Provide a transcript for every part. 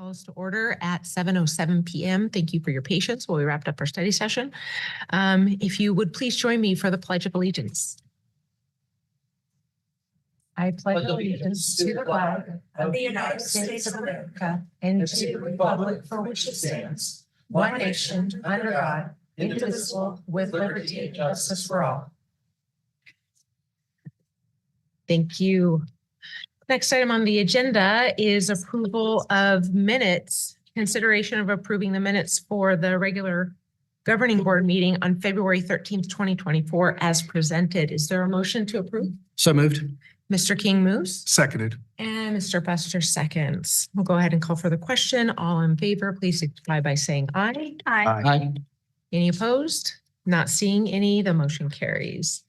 Call us to order at 7:07 p.m. Thank you for your patience while we wrapped up our study session. If you would please join me for the Pledge of Allegiance. I pledge allegiance to the flag of the United States of America and to the republic for which it stands, one nation, under God, indivisible, with liberty and justice for all. Thank you. Next item on the agenda is approval of minutes, consideration of approving the minutes for the regular governing board meeting on February 13th, 2024 as presented. Is there a motion to approve? So moved. Mr. King moves. Seconded. And Mr. Buster seconds. We'll go ahead and call for the question. All in favor, please signify by saying aye. Aye. Any opposed? Not seeing any, the motion carries.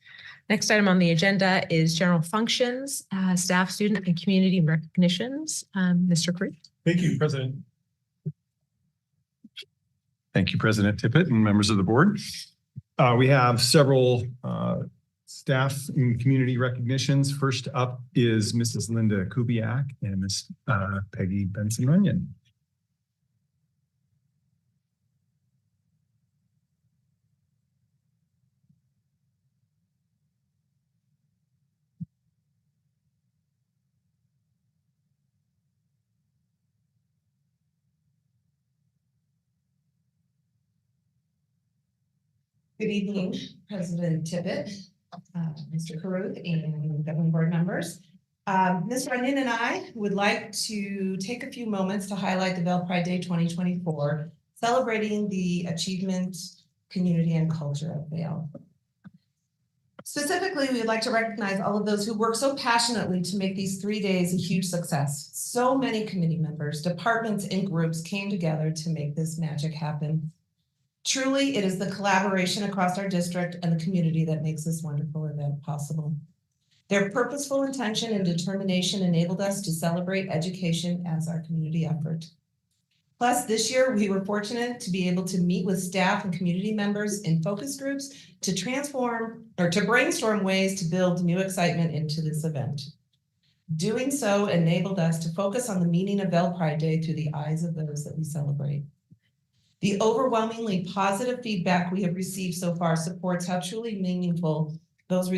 Next item on the agenda is general functions, staff, student, and community recognitions. Mr. Cruz. Thank you, President. Thank you, President Tippett and members of the board. We have several staff and community recognitions. First up is Mrs. Linda Kubiak and Miss Peggy Benson-Runyon. Good evening, President Tippett, Mr. Carruth, and governing board members. Ms. Runyon and I would like to take a few moments to highlight the Bell Pride Day 2024, celebrating the achievement, community, and culture of Vail. Specifically, we would like to recognize all of those who work so passionately to make these 3 days a huge success. So many committee members, departments, and groups came together to make this magic happen. Truly, it is the collaboration across our district and the community that makes this wonderful event possible. Their purposeful intention and determination enabled us to celebrate education as our community effort. Plus, this year, we were fortunate to be able to meet with staff and community members in focus groups to brainstorm ways to build new excitement into this event. Doing so enabled us to focus on the meaning of Bell Pride Day through the eyes of those that we celebrate. The overwhelmingly positive feedback we have received so far supports how truly meaningful those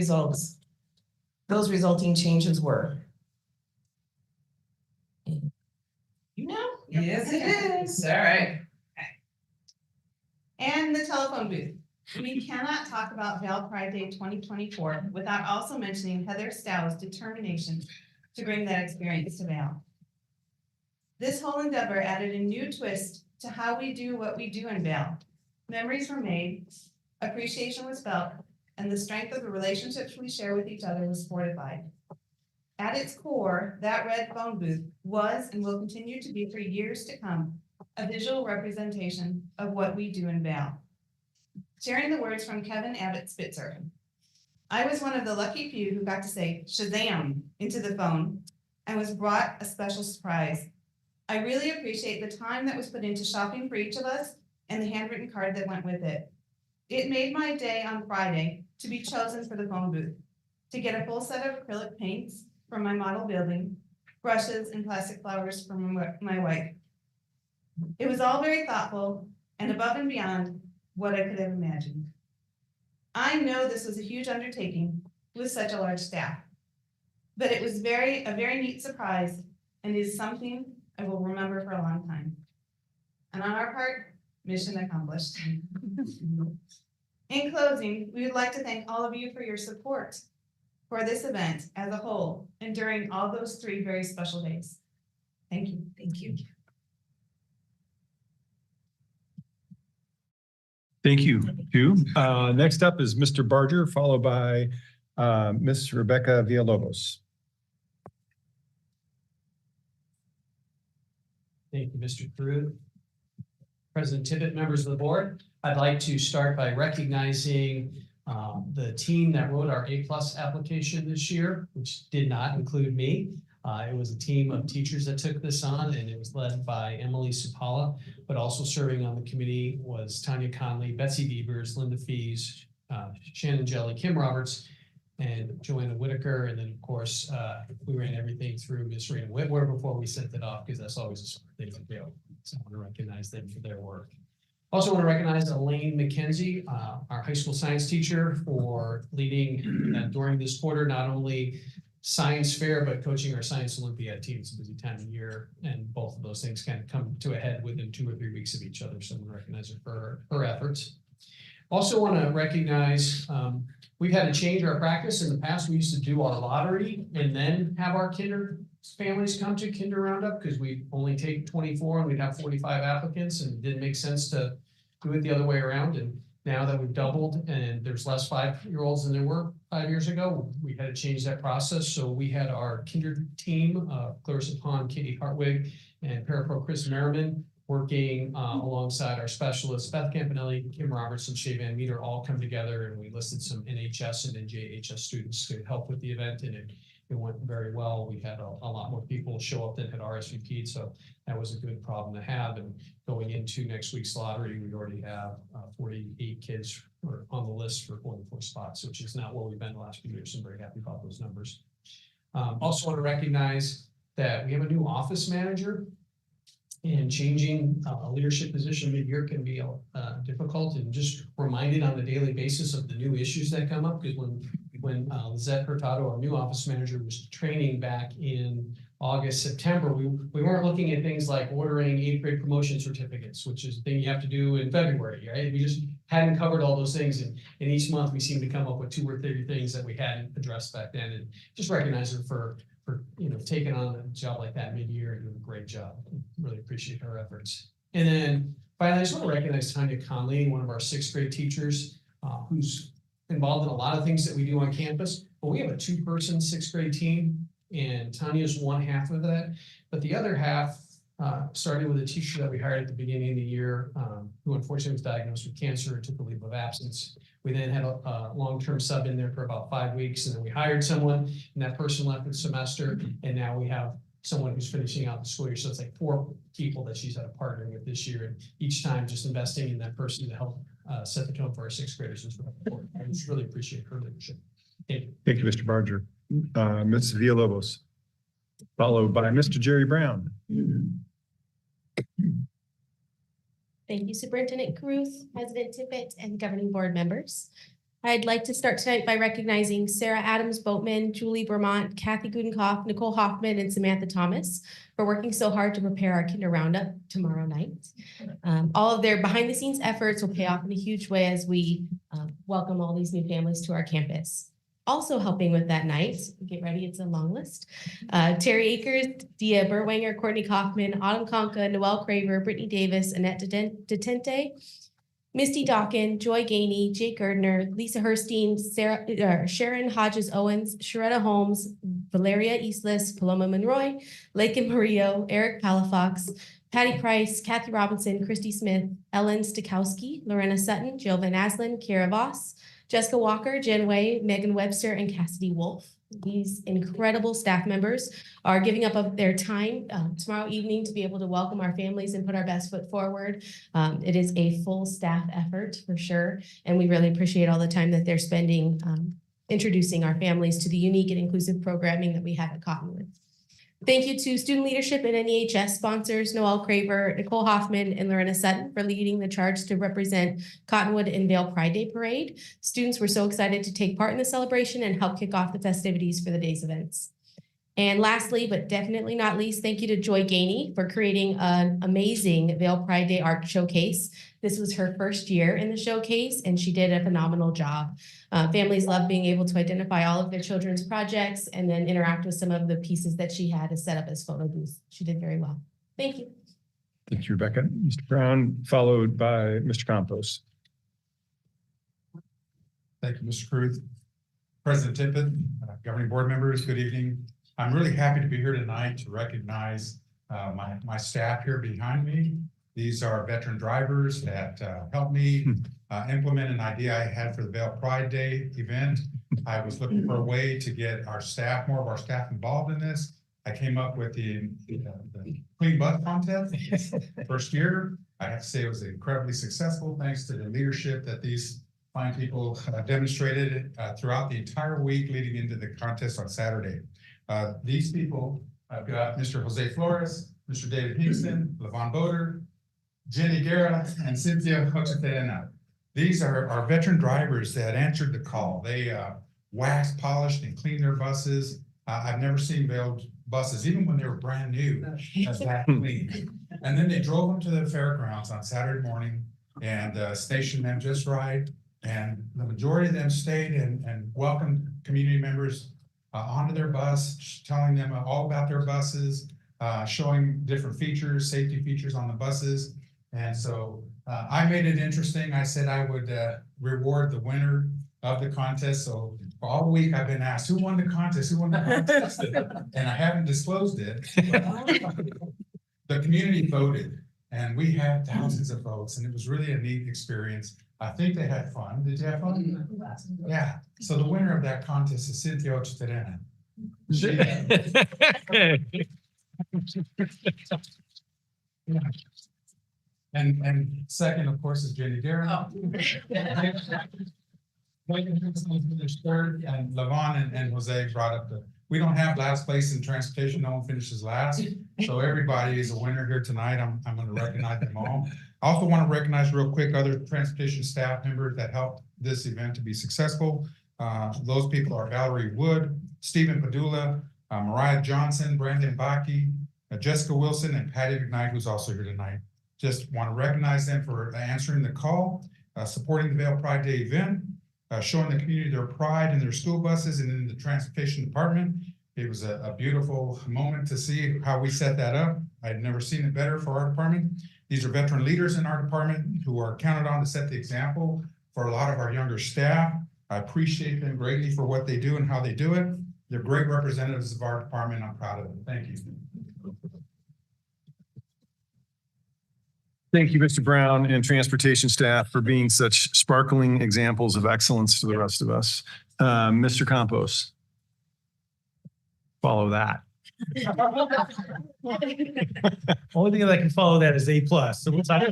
resulting changes were. You know? Yes, it is. All right. And the telephone booth. We cannot talk about Vail Pride Day 2024 without also mentioning Heather Stow's determination to bring that experience to Vail. This whole endeavor added a new twist to how we do what we do in Vail. Memories were made, appreciation was felt, and the strength of the relationships we share with each other was fortified. At its core, that red phone booth was and will continue to be for years to come, a visual representation of what we do in Vail. Sharing the words from Kevin Abbott Spitzer, I was one of the lucky few who got to say Shazam into the phone and was brought a special surprise. I really appreciate the time that was put into shopping for each of us and the handwritten card that went with it. It made my day on Friday to be chosen for the phone booth, to get a full set of acrylic paints from my model building, brushes and plastic flowers from my wife. It was all very thoughtful and above and beyond what I could have imagined. I know this was a huge undertaking with such a large staff, but it was a very neat surprise and is something I will remember for a long time. And on our part, mission accomplished. In closing, we would like to thank all of you for your support for this event as a whole and during all those 3 very special days. Thank you. Thank you. Thank you, too. Next up is Mr. Barger, followed by Miss Rebecca Villalobos. Thank you, Mr. Carruth. President Tippett, members of the board, I'd like to start by recognizing the team that wrote our A+ application this year, which did not include me. It was a team of teachers that took this on, and it was led by Emily Supala, but also serving on the committee was Tanya Conley, Betsy Devers, Linda Fees, Shannon Jelly, Kim Roberts, and Joanna Whitaker. And then, of course, we ran everything through Ms. Rena Whitwer before we sent it off, because that's always a smart thing to do. So I want to recognize them for their work. Also want to recognize Elaine McKenzie, our high school science teacher, for leading during this quarter, not only science fair, but coaching our science Olympiad team. It's a busy time of year, and both of those things kind of come to a head within 2 or 3 weeks of each other. So I want to recognize her for her efforts. Also want to recognize, we've had to change our practice. In the past, we used to do our lottery and then have our kinder families come to Kinder Roundup, because we only take 24 and we'd have 45 applicants, and it didn't make sense to do it the other way around. And now that we've doubled and there's less 5-year-olds than there were 5 years ago, we had to change that process. So we had our Kinder team, Clarissa Pond, Katie Hartwig, and Parapro Chris Merriman, working alongside our specialists, Beth Campanelli, Kim Robertson, Shay Van Meter, all come together, and we listed some NHS and NJHS students to help with the event, and it went very well. We had a lot more people show up than had RSVP'd, so that was a good problem to have. And going into next week's lottery, we already have 48 kids who are on the list for 44 spots, which is not where we've been the last few years. So I'm very happy about those numbers. Also want to recognize that we have a new office manager, and changing a leadership position mid-year can be difficult, and just reminded on a daily basis of the new issues that come up. Because when Lizette Hurtado, our new office manager, was training back in August, September, we weren't looking at things like ordering 8th grade promotion certificates, which is a thing you have to do in February, right? We just hadn't covered all those things, and each month we seem to come up with 2 or 3 things that we hadn't addressed back then. And just recognize her for taking on a job like that mid-year and doing a great job. Really appreciate her efforts. And then finally, I just want to recognize Tanya Conley, one of our 6th grade teachers, who's involved in a lot of things that we do on campus. But we have a 2-person 6th grade team, and Tanya's one half of that. But the other half started with a teacher that we hired at the beginning of the year, who unfortunately was diagnosed with cancer and took a leave of absence. We then had a long-term sub in there for about 5 weeks, and then we hired someone, and that person left for the semester, and now we have someone who's finishing out the school year. So it's like 4 people that she's had a partner with this year, and each time just investing in that person to help set the tone for our 6th graders is really important. I just really appreciate her leadership. Thank you. Thank you, Mr. Barger. Ms. Villalobos, followed by Mr. Jerry Brown. Thank you, Superintendent Caruth, President Tippett, and governing board members. I'd like to start tonight by recognizing Sarah Adams Boatman, Julie Vermont, Kathy Gudenkoff, Nicole Hoffman, and Samantha Thomas for working so hard to prepare our Kinder Roundup tomorrow night. All of their behind-the-scenes efforts will pay off in a huge way as we welcome all these new families to our campus. Also helping with that night, get ready, it's a long list. Terry Akers, Dia Berwanger, Courtney Kaufman, Autumn Conca, Noelle Craver, Brittany Davis, Annette Detente, Misty Dawkin, Joy Gainey, Jake Gardner, Lisa Herstein, Sharon Hodges Owens, Sharetta Holmes, Valeria Eastlis, Paloma Monroy, Lakin Murillo, Eric Palafox, Patty Price, Kathy Robinson, Christy Smith, Ellen Stikowski, Lorena Sutton, Jill Van Aslen, Kara Voss, Jessica Walker, Jen Way, Megan Webster, and Cassidy Wolf. These incredible staff members are giving up of their time tomorrow evening to be able to welcome our families and put our best foot forward. It is a full staff effort for sure, and we really appreciate all the time that they're spending introducing our families to the unique and inclusive programming that we have at Cottonwood. Thank you to student leadership and NEHS sponsors, Noelle Craver, Nicole Hoffman, and Lorena Sutton for leading the charge to represent Cottonwood and Vail Pride Day Parade. Students were so excited to take part in the celebration and help kick off the festivities for the day's events. And lastly, but definitely not least, thank you to Joy Gainey for creating an amazing Vail Pride Day art showcase. This was her first year in the showcase, and she did a phenomenal job. Families love being able to identify all of their children's projects and then interact with some of the pieces that she had to set up as photo booths. She did very well. Thank you. Thank you, Rebecca. Mr. Brown, followed by Mr. Campos. Thank you, Mr. Caruth. President Tippett, governing board members, good evening. I'm really happy to be here tonight to recognize my staff here behind me. These are veteran drivers that helped me implement an idea I had for the Vail Pride Day event. I was looking for a way to get our staff, more of our staff involved in this. I came up with the Clean Bus Contest. First year, I have to say it was incredibly successful thanks to the leadership that these fine people demonstrated throughout the entire week leading into the contest on Saturday. These people, I've got Mr. Jose Flores, Mr. David Hinkson, Levon Boder, Jenny Guerra, and Cynthia Hochterena. These are our veteran drivers that answered the call. They waxed, polished, and cleaned their buses. I've never seen Vail buses, even when they were brand new, as that clean. And then they drove them to the fairgrounds on Saturday morning and stationed them just right. And the majority of them stayed and welcomed community members onto their bus, telling them all about their buses, showing different features, safety features on the buses. And so I made it interesting. I said I would reward the winner of the contest. So for all week I've been asked, who won the contest? Who won the contest? And I haven't disclosed it. The community voted and we had thousands of votes and it was really a neat experience. I think they had fun. Did you have fun? Yeah. So the winner of that contest is Cynthia Hochterena. And second, of course, is Jenny Guerra. Third, and Levon and Jose brought up we don't have last place in transportation. No one finishes last. So everybody is a winner here tonight. I'm going to recognize them all. I also want to recognize real quick other transportation staff members that helped this event to be successful. Those people are Valerie Wood, Stephen Padula, Mariah Johnson, Brandon Baki, Jessica Wilson, and Patty McKnight, who's also here tonight. Just want to recognize them for answering the call, supporting the Vail Pride Day event, showing the community their pride in their school buses and in the transportation department. It was a beautiful moment to see how we set that up. I'd never seen it better for our department. These are veteran leaders in our department who are counted on to set the example for a lot of our younger staff. I appreciate them greatly for what they do and how they do it. They're great representatives of our department. I'm proud of them. Thank you. Thank you, Mr. Brown and transportation staff for being such sparkling examples of excellence to the rest of us. Mr. Campos. Follow that. Only thing that can follow that is A+. So we'll talk.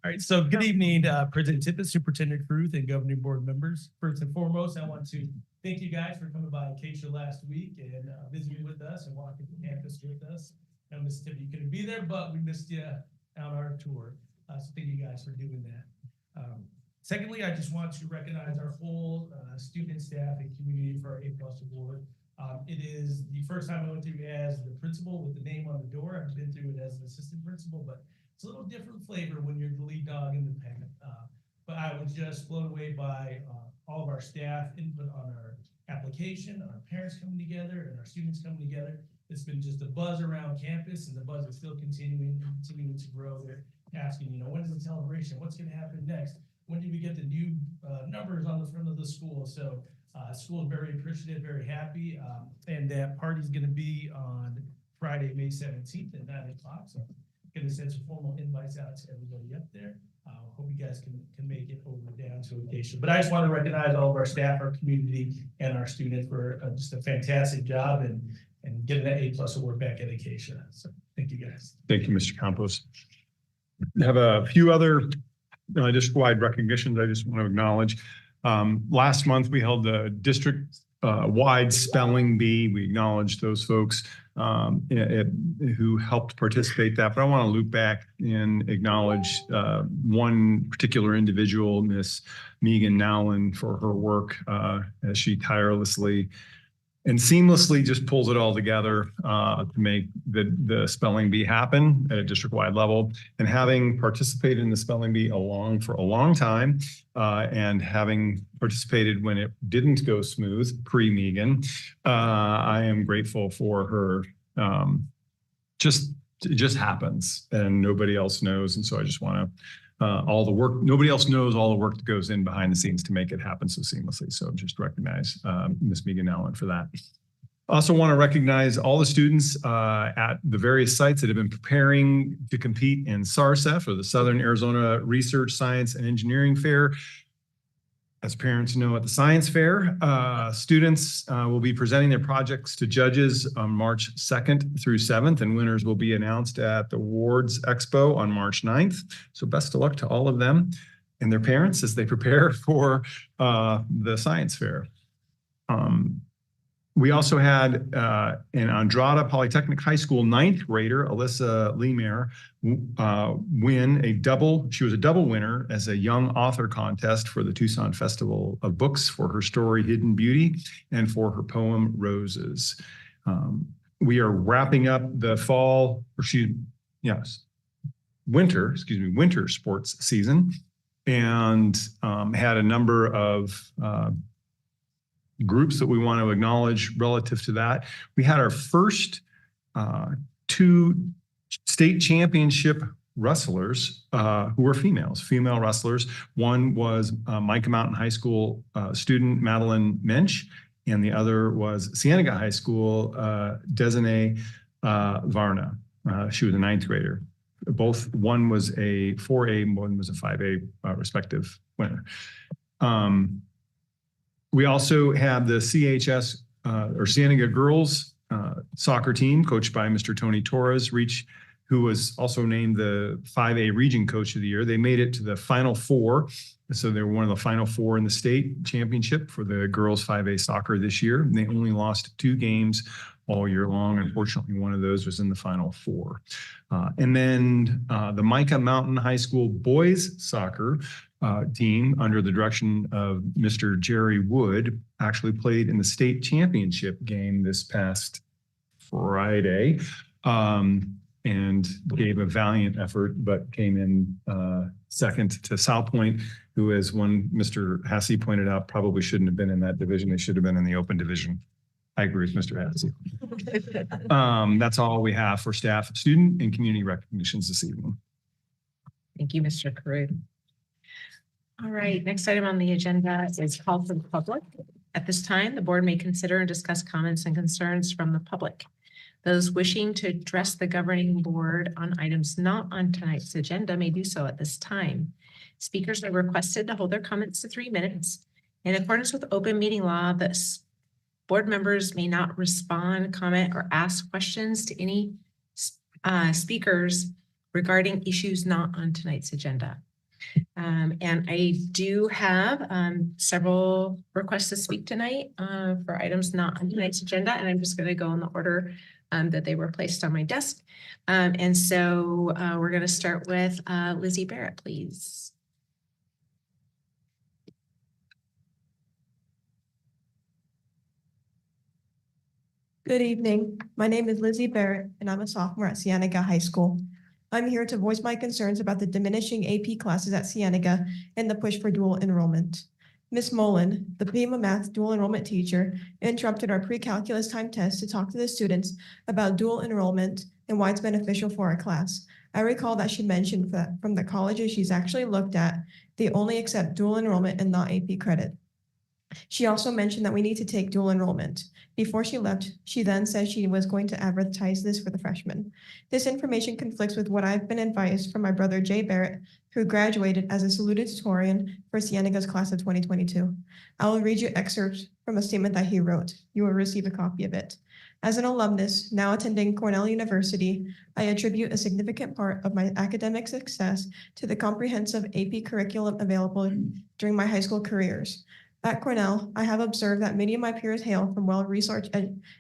All right, so good evening, President Tippett, Superintendent Cruz, and governing board members. First and foremost, I want to thank you guys for coming by Acacia last week and visiting with us and walking the campus with us. I know Mr. Tippett, you couldn't be there, but we missed you on our tour. So thank you guys for doing that. Secondly, I just want to recognize our whole student, staff, and community for our A+ award. It is the first time I went through as the principal with the name on the door. I've been through it as an assistant principal, but it's a little different flavor when you're the lead dog in the pen. But I was just blown away by all of our staff input on our application, our parents coming together, and our students coming together. It's been just a buzz around campus, and the buzz is still continuing to grow. They're asking, when is the celebration? What's going to happen next? When do we get the new numbers on the front of the school? So school is very appreciative, very happy. And that party's going to be on Friday, May 17th at 9 o'clock. So I'm going to send some formal invites out to everybody up there. Hope you guys can make it over down to Acacia. But I just want to recognize all of our staff, our community, and our students for just a fantastic job and getting that A+ award back at Acacia. So thank you guys. Thank you, Mr. Campos. I have a few other district-wide recognitions I just want to acknowledge. Last month, we held the district-wide spelling bee. We acknowledged those folks who helped participate that, but I want to loop back and acknowledge one particular individual, Miss Megan Nowlin, for her work as she tirelessly and seamlessly just pulls it all together to make the spelling bee happen at a district-wide level. And having participated in the spelling bee for a long time and having participated when it didn't go smooth, pre-Megan, I am grateful for her. It just happens and nobody else knows. And so I just want to nobody else knows all the work that goes in behind the scenes to make it happen so seamlessly. So just recognize Ms. Megan Allen for that. I also want to recognize all the students at the various sites that have been preparing to compete in SARSEF, or the Southern Arizona Research, Science, and Engineering Fair. As parents know, at the science fair, students will be presenting their projects to judges on March 2nd through 7th, and winners will be announced at the Awards Expo on March 9th. So best of luck to all of them. and their parents as they prepare for the science fair. We also had an Andrada Polytechnic High School ninth grader, Alyssa Lemer, she was a double winner as a young author contest for the Tucson Festival of Books for her story Hidden Beauty and for her poem Roses. We are wrapping up the winter sports season, and had a number of groups that we want to acknowledge relative to that. We had our first 2 state championship wrestlers who were female wrestlers. One was Micah Mountain High School student Madeline Mensch, and the other was Cienega High School Desiree Varna. She was a ninth grader. One was a 4A, one was a 5A respective winner. We also have the CHS or Cienega girls soccer team coached by Mr. Tony Torres, who was also named the 5A region coach of the year. They made it to the final 4. So they were one of the final 4 in the state championship for the girls 5A soccer this year. And they only lost 2 games all year long. Unfortunately, one of those was in the final 4. And then the Micah Mountain High School boys soccer team under the direction of Mr. Jerry Wood actually played in the state championship game this past Friday, and gave a valiant effort, but came in second to South Point, who, as one Mr. Hassey pointed out, probably shouldn't have been in that division. They should have been in the open division. I agree with Mr. Hassey. That's all we have for staff, student, and community recognitions this evening. Thank you, Mr. Carew. All right, next item on the agenda is call for the public. At this time, the board may consider and discuss comments and concerns from the public. Those wishing to address the governing board on items not on tonight's agenda may do so at this time. Speakers are requested to hold their comments to 3 minutes. In accordance with open meeting law, the board members may not respond, comment, or ask questions to any speakers regarding issues not on tonight's agenda. And I do have several requests to speak tonight for items not on tonight's agenda, and I'm just going to go in the order that they were placed on my desk. And so we're going to start with Lizzie Barrett, please. Good evening. My name is Lizzie Barrett, and I'm a sophomore at Cienega High School. I'm here to voice my concerns about the diminishing AP classes at Cienega and the push for dual enrollment. Ms. Mullen, the FEMA Math dual enrollment teacher, interrupted our pre-calculus time test to talk to the students about dual enrollment and why it's beneficial for our class. I recall that she mentioned that from the colleges she's actually looked at, they only accept dual enrollment and not AP credit. She also mentioned that we need to take dual enrollment. Before she left, she then said she was going to advertise this for the freshmen. This information conflicts with what I've been advised from my brother Jay Barrett, who graduated as a salutatorian for Cienega's class of 2022. I will read you excerpts from a statement that he wrote. You will receive a copy of it. As an alumnus, now attending Cornell University, I attribute a significant part of my academic success to the comprehensive AP curriculum available during my high school careers. At Cornell, I have observed that many of my peers hail from well-researched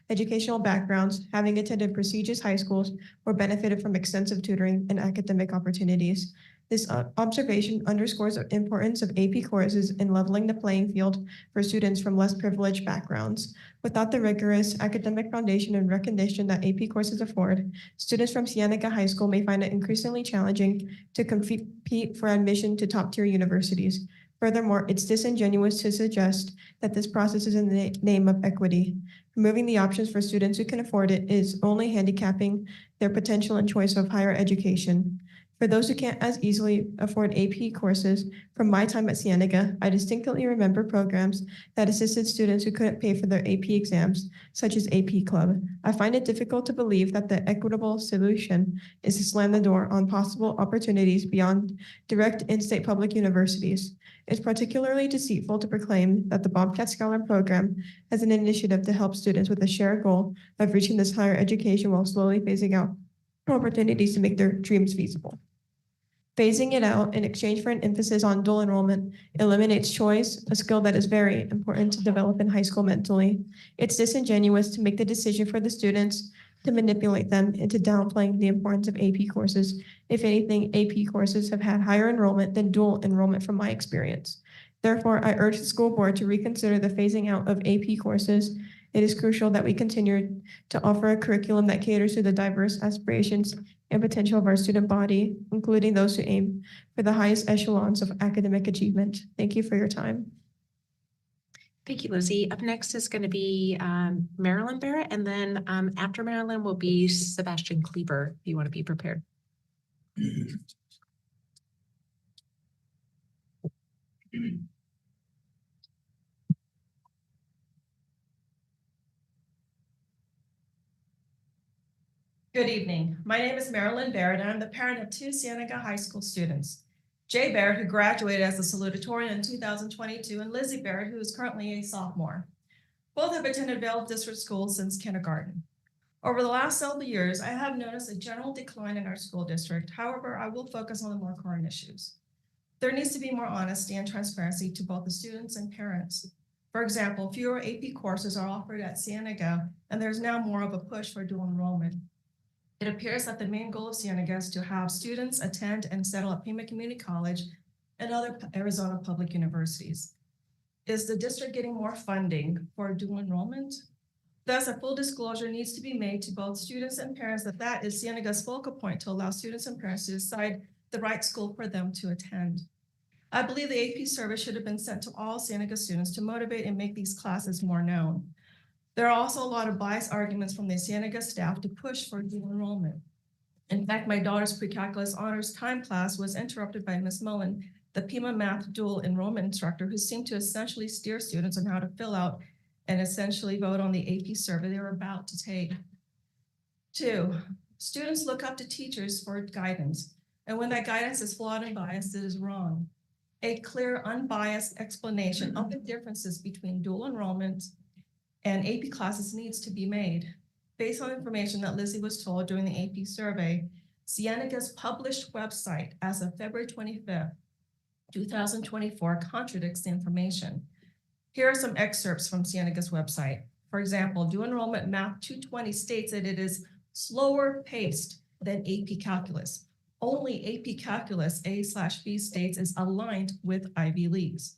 educational backgrounds, having attended prestigious high schools or benefited from extensive tutoring and academic opportunities. This observation underscores the importance of AP courses in leveling the playing field for students from less privileged backgrounds. Without the rigorous academic foundation and recognition that AP courses afford, students from Cienega High School may find it increasingly challenging to compete for admission to top-tier universities. Furthermore, it's disingenuous to suggest that this process is in the name of equity. Removing the options for students who can afford it is only handicapping their potential and choice of higher education. For those who can't as easily afford AP courses, from my time at Cienega, I distinctly remember programs that assisted students who couldn't pay for their AP exams, such as AP Club. I find it difficult to believe that the equitable solution is to slam the door on possible opportunities beyond direct in-state public universities. It's particularly deceitful to proclaim that the Bobcat Scholar Program has an initiative to help students with a shared goal of reaching this higher education while slowly phasing out opportunities to make their dreams feasible. Phasing it out in exchange for an emphasis on dual enrollment eliminates choice, a skill that is very important to develop in high school mentally. It's disingenuous to make the decision for the students to manipulate them into downplaying the importance of AP courses. If anything, AP courses have had higher enrollment than dual enrollment from my experience. Therefore, I urge the school board to reconsider the phasing out of AP courses. It is crucial that we continue to offer a curriculum that caters to the diverse aspirations and potential of our student body, including those who aim for the highest echelons of academic achievement. Thank you for your time. Thank you, Lizzie. Up next is going to be Marilyn Barrett, and then after Marilyn will be Sebastian Kleber, if you want to be prepared. Good evening. My name is Marilyn Barrett, and I'm the parent of two Cienega High School students. Jay Barrett, who graduated as a salutatorian in 2022, and Lizzie Barrett, who is currently a sophomore. Both have attended Vail District Schools since kindergarten. Over the last several years, I have noticed a general decline in our school district. However, I will focus on the more current issues. There needs to be more honesty and transparency to both the students and parents. For example, fewer AP courses are offered at Cienega, and there's now more of a push for dual enrollment. It appears that the main goal of Cienega is to have students attend and settle at Pima Community College and other Arizona public universities. Is the district getting more funding for dual enrollment? Thus, a full disclosure needs to be made to both students and parents that is Cienega's focal point to allow students and parents to decide the right school for them to attend. I believe the AP survey should have been sent to all Cienega students to motivate and make these classes more known. There are also a lot of biased arguments from the Cienega staff to push for dual enrollment. In fact, my daughter's pre-calculus honors time class was interrupted by Ms. Mullen, the Pima Math dual enrollment instructor, who seemed to essentially steer students on how to fill out and essentially vote on the AP survey they were about to take. 2, students look up to teachers for guidance, and when that guidance is flawed and biased, it is wrong. A clear, unbiased explanation of the differences between dual enrollment and AP classes needs to be made. Based on information that Lizzie was told during the AP survey, Cienega's published website as of February 25th, 2024 contradicts the information. Here are some excerpts from Cienega's website. For example, dual enrollment Math 220 states that it is slower paced than AP Calculus. Only AP Calculus A/B states is aligned with Ivy Leagues.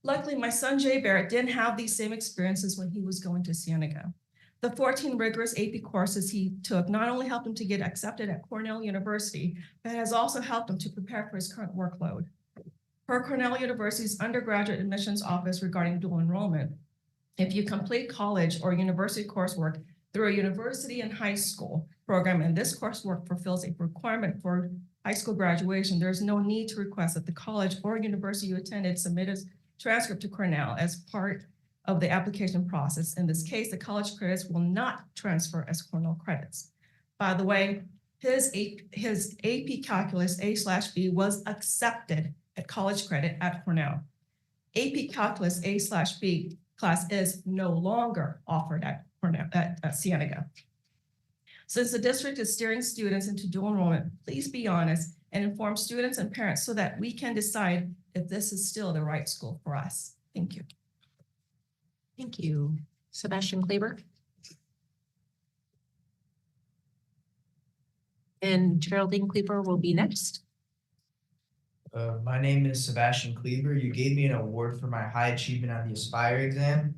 Luckily, my son Jay Barrett didn't have these same experiences when he was going to Cienega. The 14 rigorous AP courses he took not only helped him to get accepted at Cornell University, but has also helped him to prepare for his current workload. Per Cornell University's undergraduate admissions office regarding dual enrollment, if you complete college or university coursework through a university and high school program, and this coursework fulfills a requirement for high school graduation, there is no need to request that the college or university you attended submit a transcript to Cornell as part of the application process. In this case, the college credits will not transfer as Cornell credits. By the way, his AP Calculus A/B was accepted at college credit at Cornell. AP Calculus A/B class is no longer offered at Cornell at Cienega. Since the district is steering students into dual enrollment, please be honest and inform students and parents so that we can decide if this is still the right school for us. Thank you. Thank you. Sebastian Kleber. And Geraldine Kleber will be next. My name is Sebastian Kleber. You gave me an award for my high achievement on the Aspire exam.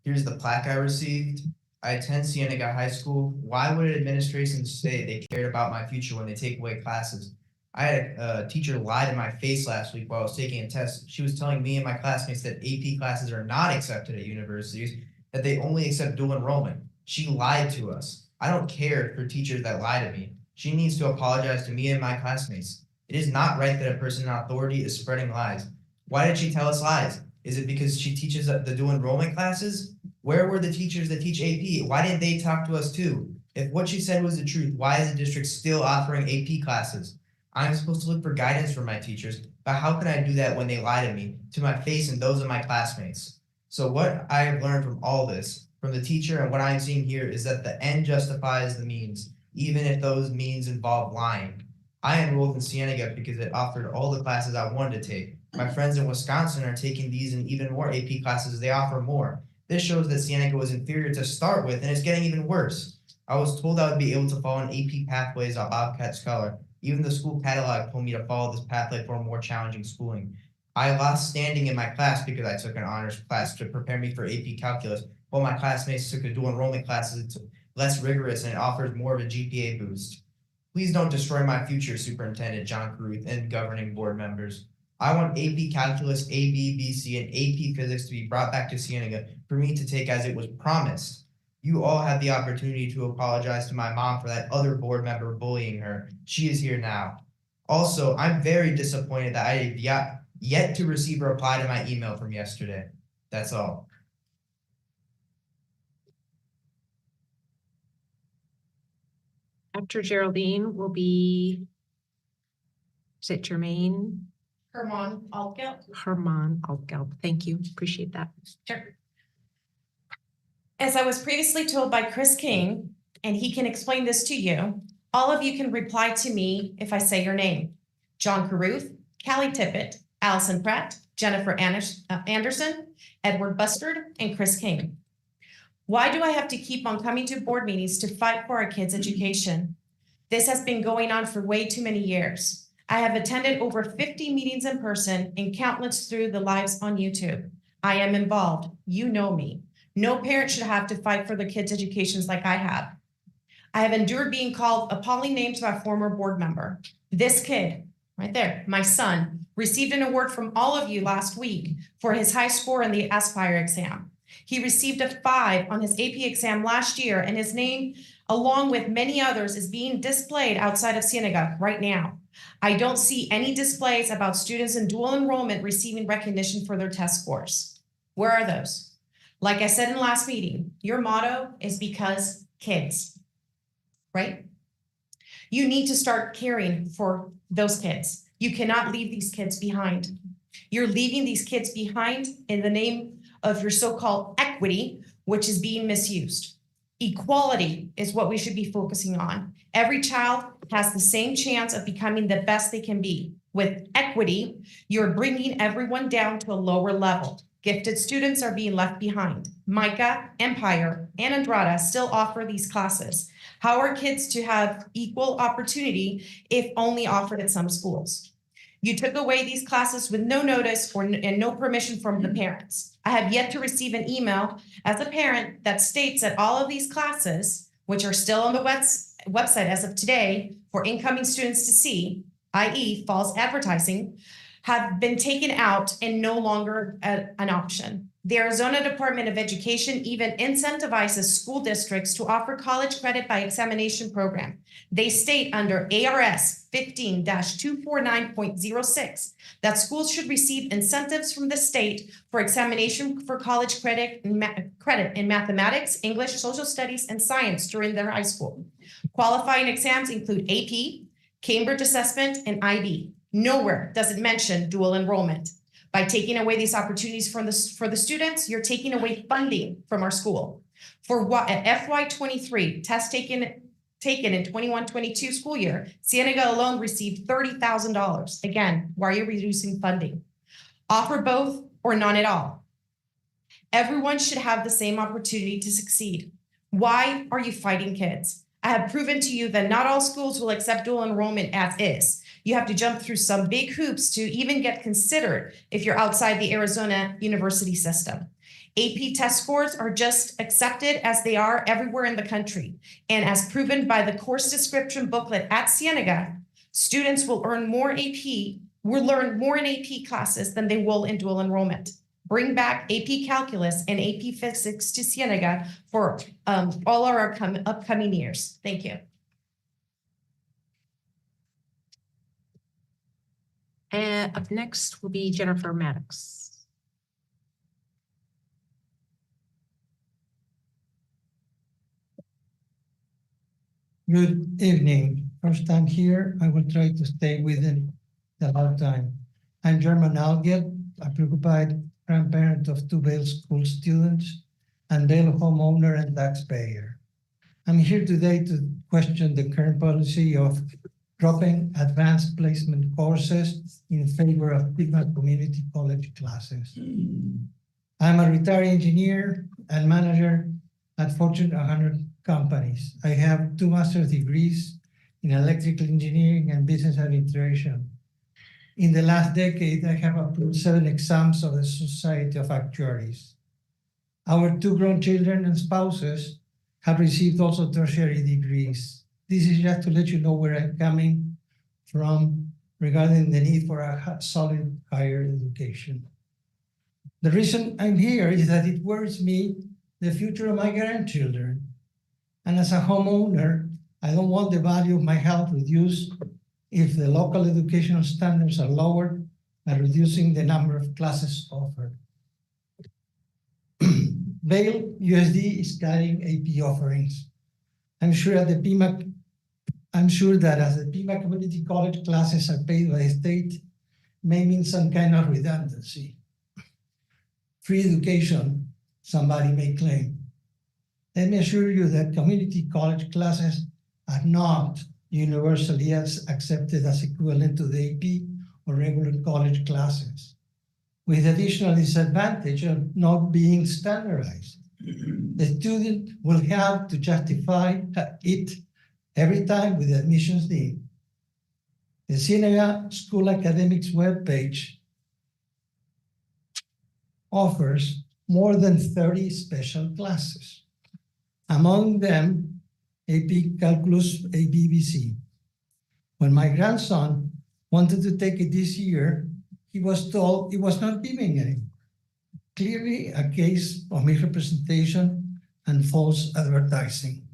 Here's the plaque I received. I attend Cienega High School. Why would administration say they cared about my future when they take away classes? I had a teacher lie to my face last week while I was taking a test. She was telling me and my classmates that AP classes are not accepted at universities, that they only accept dual enrollment. She lied to us. I don't care for teachers that lie to me. She needs to apologize to me and my classmates. It is not right that a person in authority is spreading lies. Why did she tell us lies? Is it because she teaches the dual enrollment classes? Where were the teachers that teach AP? Why didn't they talk to us too? If what she said was the truth, why is the district still offering AP classes? I'm supposed to look for guidance from my teachers, but how can I do that when they lie to me, to my face and those of my classmates? So what I have learned from all this, from the teacher and what I'm seeing here, is that the end justifies the means, even if those means involve lying. I enrolled in Cienega because it offered all the classes I wanted to take. My friends in Wisconsin are taking these and even more AP classes. They offer more. This shows that Cienega was inferior to start with, and it's getting even worse. I was told I would be able to follow an AP pathways on Bobcat Scholar. Even the school catalog told me to follow this pathway for more challenging schooling. I lost standing in my class because I took an honors class to prepare me for AP calculus, while my classmates took a dual enrollment class. It's less rigorous and it offers more of a GPA boost. Please don't destroy my future, Superintendent John Caruth and governing board members. I want AP Calculus, AB, BC, and AP Physics to be brought back to Cienega for me to take as it was promised. You all had the opportunity to apologize to my mom for that other board member bullying her. She is here now. Also, I'm very disappointed that I have yet to receive a reply to my email from yesterday. That's all. After Geraldine will be, is it Jermaine? Herman Altgeld. Herman Altgeld. Thank you. Appreciate that. Sure. As I was previously told by Chris King, and he can explain this to you, all of you can reply to me if I say your name. John Caruth, Callie Tippett, Allison Pratt, Jennifer Anderson, Edward Bustard, and Chris King. Why do I have to keep on coming to board meetings to fight for our kids' education? This has been going on for way too many years. I have attended over 50 meetings in person and countless through the lives on YouTube. I am involved. You know me. No parent should have to fight for their kids' educations like I have. I have endured being called appalling names by a former board member. This kid, right there, my son, received an award from all of you last week for his high score in the Aspire exam. He received a 5 on his AP exam last year, and his name, along with many others, is being displayed outside of Cienega right now. I don't see any displays about students in dual enrollment receiving recognition for their test scores. Where are those? Like I said in the last meeting, your motto is because kids, right? You need to start caring for those kids. You cannot leave these kids behind. You're leaving these kids behind in the name of your so-called equity, which is being misused. Equality is what we should be focusing on. Every child has the same chance of becoming the best they can be. With equity, you're bringing everyone down to a lower level. Gifted students are being left behind. Micah, Empire, and Andrada still offer these classes. How are kids to have equal opportunity if only offered at some schools? You took away these classes with no notice and no permission from the parents. I have yet to receive an email as a parent that states that all of these classes, which are still on the website as of today for incoming students to see, i.e. false advertising, have been taken out and no longer an option. The Arizona Department of Education even incentivizes school districts to offer college credit by examination program. They state under ARS 15-249.06 that schools should receive incentives from the state for examination for college credit in mathematics, English, social studies, and science during their high school. Qualifying exams include AP, Cambridge Assessment, and IB. Nowhere does it mention dual enrollment. By taking away these opportunities for the students, you're taking away funding from our school. For what at FY23 test taken in 21-22 school year, Cienega alone received $30,000. Again, why are you reducing funding? Offer both or none at all. Everyone should have the same opportunity to succeed. Why are you fighting kids? I have proven to you that not all schools will accept dual enrollment as is. You have to jump through some big hoops to even get considered if you're outside the Arizona university system. AP test scores are just accepted as they are everywhere in the country. And as proven by the course description booklet at Cienega, students will learn more in AP classes than they will in dual enrollment. Bring back AP Calculus and AP Physics to Cienega for all our upcoming years. Thank you. Up next will be Jennifer Maddox. Good evening. First time here, I will try to stay within the allotted time. I'm German Alget, a preoccupied grandparent of 2 Vail school students and Vail homeowner and taxpayer. I'm here today to question the current policy of dropping advanced placement courses in favor of PIMAC community college classes. I'm a retired engineer and manager at Fortune 100 companies. I have 2 master's degrees in electrical engineering and business administration. In the last decade, I have approved 7 exams of the Society of Actuaries. Our 2 grown children and spouses have received also tertiary degrees. This is just to let you know where I'm coming from regarding the need for a solid higher education. The reason I'm here is that it worries me the future of my grandchildren. And as a homeowner, I don't want the value of my house reduced if the local educational standards are lowered by reducing the number of classes offered. Vail USD is cutting AP offerings. I'm sure that as the PIMAC community college classes are paid by the state, may mean some kind of redundancy. Free education, somebody may claim. Let me assure you that community college classes are not universally accepted as equivalent to the AP or regular college classes, with additional disadvantage of not being standardized. The student will have to justify it every time with the admissions need. The Cienega School Academics webpage offers more than 30 special classes. Among them, AP Calculus, ABBC. When my grandson wanted to take it this year, he was told he was not giving any. Clearly a case of misrepresentation and false advertising.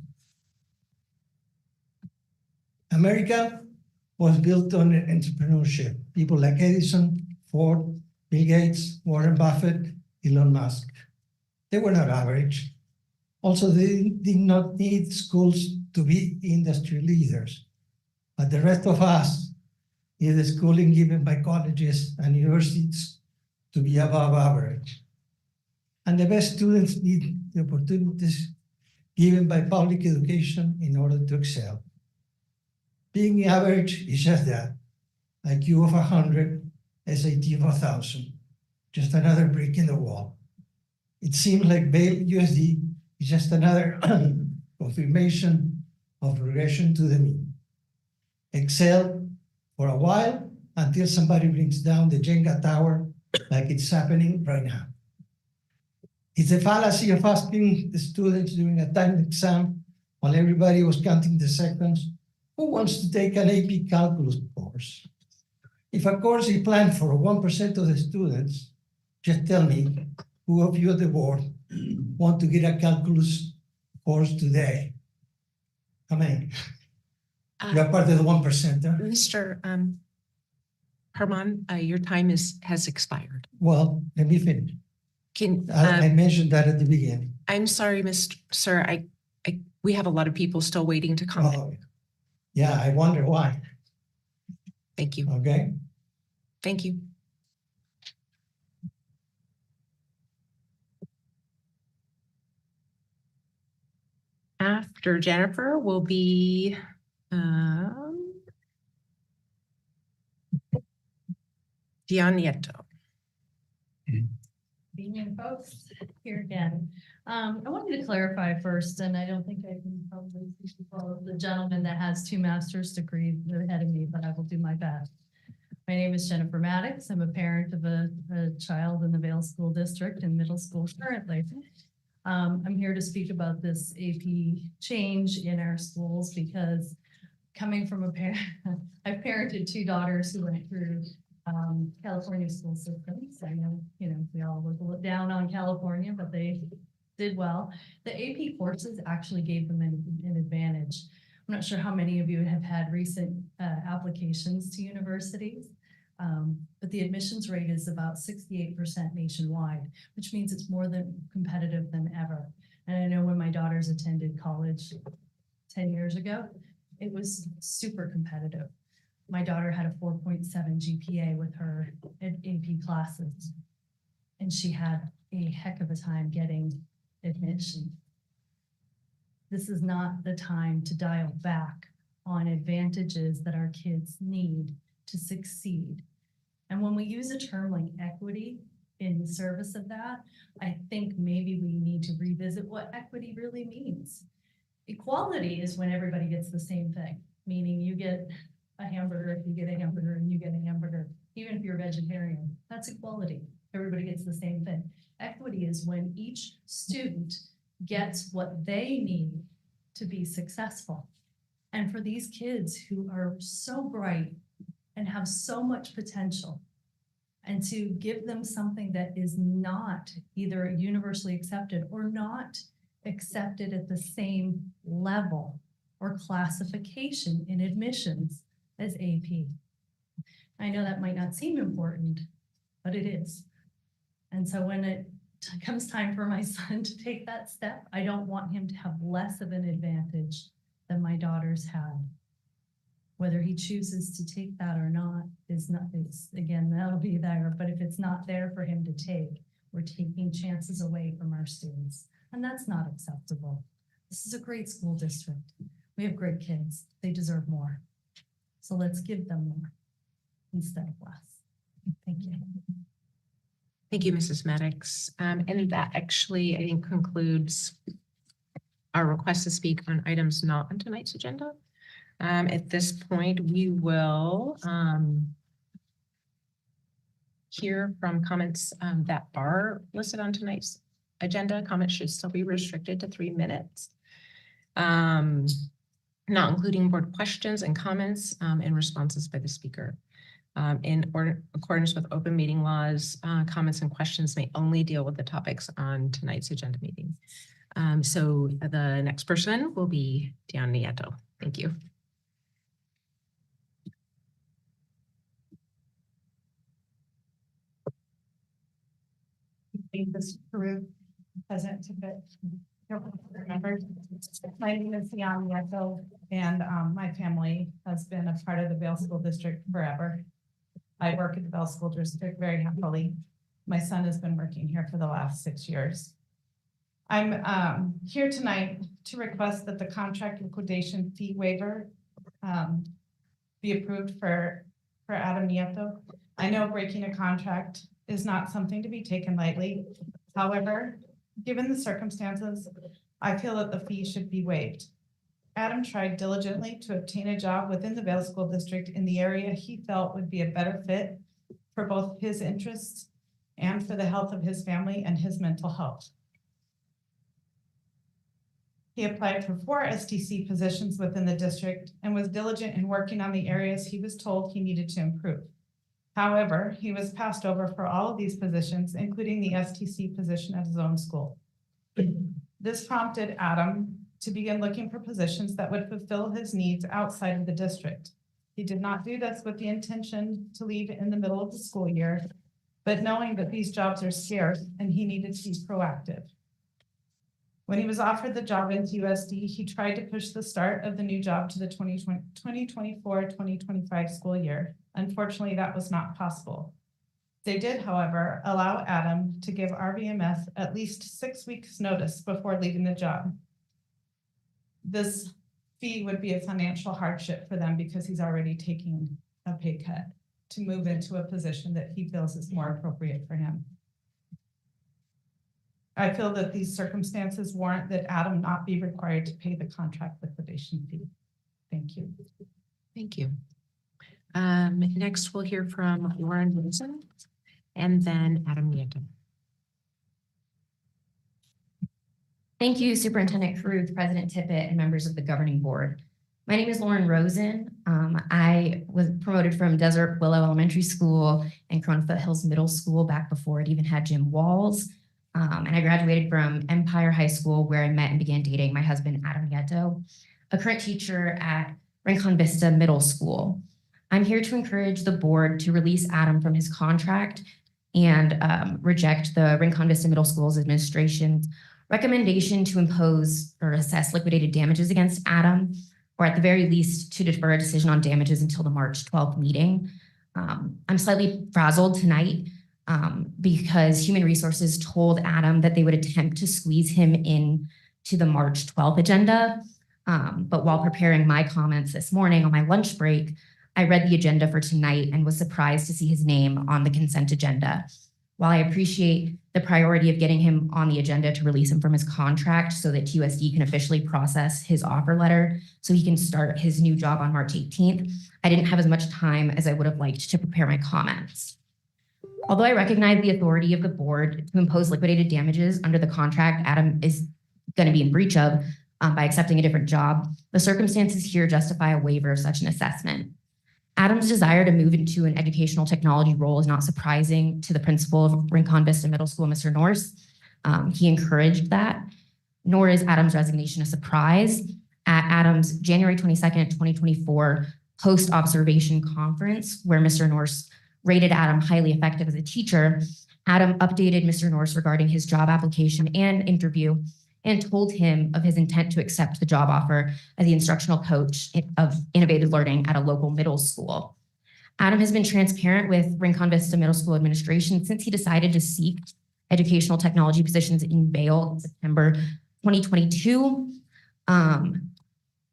America was built on entrepreneurship. People like Edison, Ford, Bill Gates, Warren Buffett, Elon Musk. They were not average. Also, they did not need schools to be industry leaders. But the rest of us need the schooling given by colleges and universities to be above average. And the best students need the opportunities given by public education in order to excel. Being average is just that, IQ of 100, SAT of 1,000, just another brick in the wall. It seems like Vail USD is just another confirmation of regression to the mean. Excel for a while until somebody brings down the Jenga tower like it's happening right now. It's a fallacy of asking the students during a timed exam while everybody was counting the seconds, who wants to take an AP calculus course? If a course is planned for 1% of the students, just tell me who of you at the board want to get a calculus course today? How many? You're part of the 1%, huh? Mr. Herman, your time has expired. Well, let me finish. Can I mentioned that at the beginning. I'm sorry, Sir. We have a lot of people still waiting to comment. Oh, yeah, I wonder why. Thank you. Okay. Thank you. After Jennifer will be Dion Nieto. Evening, folks, here again. I wanted to clarify first, and I don't think I can probably speak to all of the gentleman that has 2 master's degrees ahead of me, but I will do my best. My name is Jennifer Maddox. I'm a parent of a child in the Vail School District in middle school currently. I'm here to speak about this AP change in our schools because coming from a parent, I've parented 2 daughters who went through California school systems. I know, we all look a little down on California, but they did well. The AP courses actually gave them an advantage. I'm not sure how many of you have had recent applications to universities, but the admissions rate is about 68% nationwide, which means it's more than competitive than ever. And I know when my daughters attended college 10 years ago, it was super competitive. My daughter had a 4.7 GPA with her AP classes, and she had a heck of a time getting admission. This is not the time to dial back on advantages that our kids need to succeed. And when we use a term like equity in service of that, I think maybe we need to revisit what equity really means. Equality is when everybody gets the same thing, meaning you get a hamburger, if you get a hamburger, and you get a hamburger, even if you're vegetarian, that's equality. Everybody gets the same thing. Equity is when each student gets what they need to be successful. And for these kids who are so bright and have so much potential, and to give them something that is not either universally accepted or not accepted at the same level or classification in admissions as AP. I know that might not seem important, but it is. And so when it comes time for my son to take that step, I don't want him to have less of an advantage than my daughters had. Whether he chooses to take that or not is not, it's again, that'll be there, but if it's not there for him to take, we're taking chances away from our students, and that's not acceptable. This is a great school district. We have great kids. They deserve more. So let's give them more instead of less. Thank you. Thank you, Mrs. Maddox. And that actually, I think, concludes our request to speak on items not on tonight's agenda. At this point, we will hear from comments that are listed on tonight's agenda. Comments should still be restricted to 3 minutes. Not including board questions and comments and responses by the speaker. In accordance with open meeting laws, comments and questions may only deal with the topics on tonight's agenda meeting. So the next person will be Dion Nieto. Thank you. This group, President Tippett, members. My name is Dion Nieto, and my family has been a part of the Vail School District forever. I work at the Vail School District very happily. My son has been working here for the last 6 years. I'm here tonight to request that the contract liquidation fee waiver be approved for Adam Nieto. I know breaking a contract is not something to be taken lightly. However, given the circumstances, I feel that the fee should be waived. Adam tried diligently to obtain a job within the Vail School District in the area he felt would be a better fit for both his interests and for the health of his family and his mental health. He applied for 4 STC positions within the district and was diligent in working on the areas he was told he needed to improve. However, he was passed over for all of these positions, including the STC position at his own school. This prompted Adam to begin looking for positions that would fulfill his needs outside of the district. He did not do this with the intention to leave in the middle of the school year, but knowing that these jobs are scarce and he needed to be proactive. When he was offered the job in VUSD, he tried to push the start of the new job to the 2024-2025 school year. Unfortunately, that was not possible. They did, however, allow Adam to give RVMS at least 6 weeks notice before leaving the job. This fee would be a financial hardship for them because he's already taking a pay cut to move into a position that he feels is more appropriate for him. I feel that these circumstances warrant that Adam not be required to pay the contract liquidation fee. Thank you. Thank you. Next, we'll hear from Lauren Wilson and then Adam Nieto. Thank you, Superintendent Caruth, President Tippett, and members of the governing board. My name is Lauren Rosen. I was promoted from Desert Willow Elementary School and Corona Foothills Middle School back before it even had gym walls. And I graduated from Empire High School, where I met and began dating my husband, Adam Nieto, a current teacher at Rincon Vista Middle School. I'm here to encourage the board to release Adam from his contract and reject the Rincon Vista Middle School's administration's recommendation to impose or assess liquidated damages against Adam, or at the very least to defer a decision on damages until the March 12th meeting. I'm slightly frazzled tonight because Human Resources told Adam that they would attempt to squeeze him in to the March 12th agenda. But while preparing my comments this morning on my lunch break, I read the agenda for tonight and was surprised to see his name on the consent agenda. While I appreciate the priority of getting him on the agenda to release him from his contract so that TUSD can officially process his offer letter so he can start his new job on March 18th, I didn't have as much time as I would have liked to prepare my comments. Although I recognize the authority of the board to impose liquidated damages under the contract Adam is going to be in breach of by accepting a different job, the circumstances here justify a waiver of such an assessment. Adam's desire to move into an educational technology role is not surprising to the principal of Rincon Vista Middle School, Mr. Norse. He encouraged that, nor is Adam's resignation a surprise. At Adam's January 22nd, 2024 post-observation conference, where Mr. Norse rated Adam highly effective as a teacher, Adam updated Mr. Norse regarding his job application and interview and told him of his intent to accept the job offer as the instructional coach of innovative learning at a local middle school. Adam has been transparent with Rincon Vista Middle School administration since he decided to seek educational technology positions in Vail in September 2022.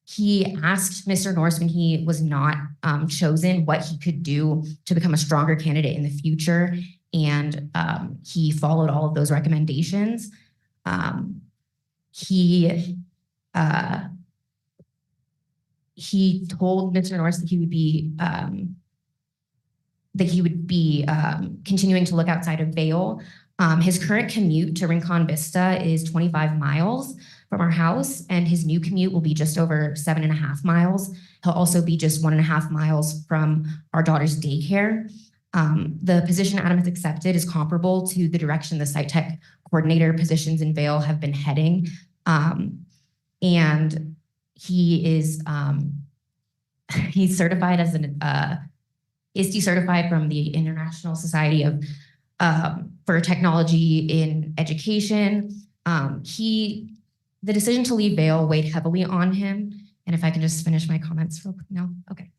He asked Mr. Norse when he was not chosen what he could do to become a stronger candidate in the future, and he followed all of those recommendations. He told Mr. Norse that he would be continuing to look outside of Vail. His current commute to Rincon Vista is 25 miles from our house, and his new commute will be just over 7.5 miles. He'll also be just 1.5 miles from our daughter's daycare. The position Adam has accepted is comparable to the direction the site tech coordinator positions in Vail have been heading. And he is he's certified as an ISTE certified from the International Society of for Technology in Education. The decision to leave Vail weighed heavily on him. And if I can just finish my comments real quick now. Okay.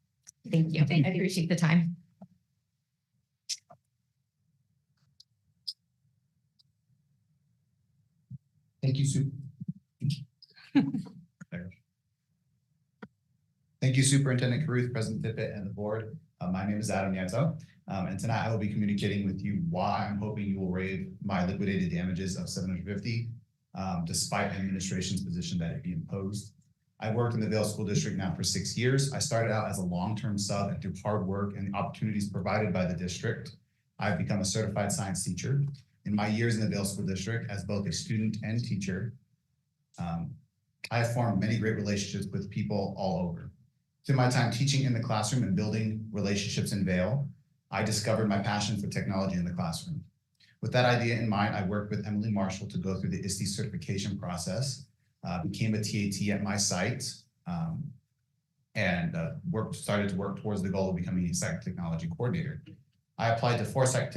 Thank you. I appreciate the time. Thank you, Thank you, Superintendent Caruth, President Tippett, and the board. My name is Adam Nieto, and tonight I will be communicating with you why I'm hoping you will waive my liquidated damages of $750, despite administration's position that it be imposed. I worked in the Vail School District now for 6 years. I started out as a long-term sub and through hard work and the opportunities provided by the district, I've become a certified science teacher. In my years in the Vail School District as both a student and teacher, I have formed many great relationships with people all over. Through my time teaching in the classroom and building relationships in Vail, I discovered my passion for technology in the classroom. With that idea in mind, I worked with Emily Marshall to go through the ISTE certification process, became a TAT at my site, and started to work towards the goal of becoming a site technology coordinator. I applied to 4 site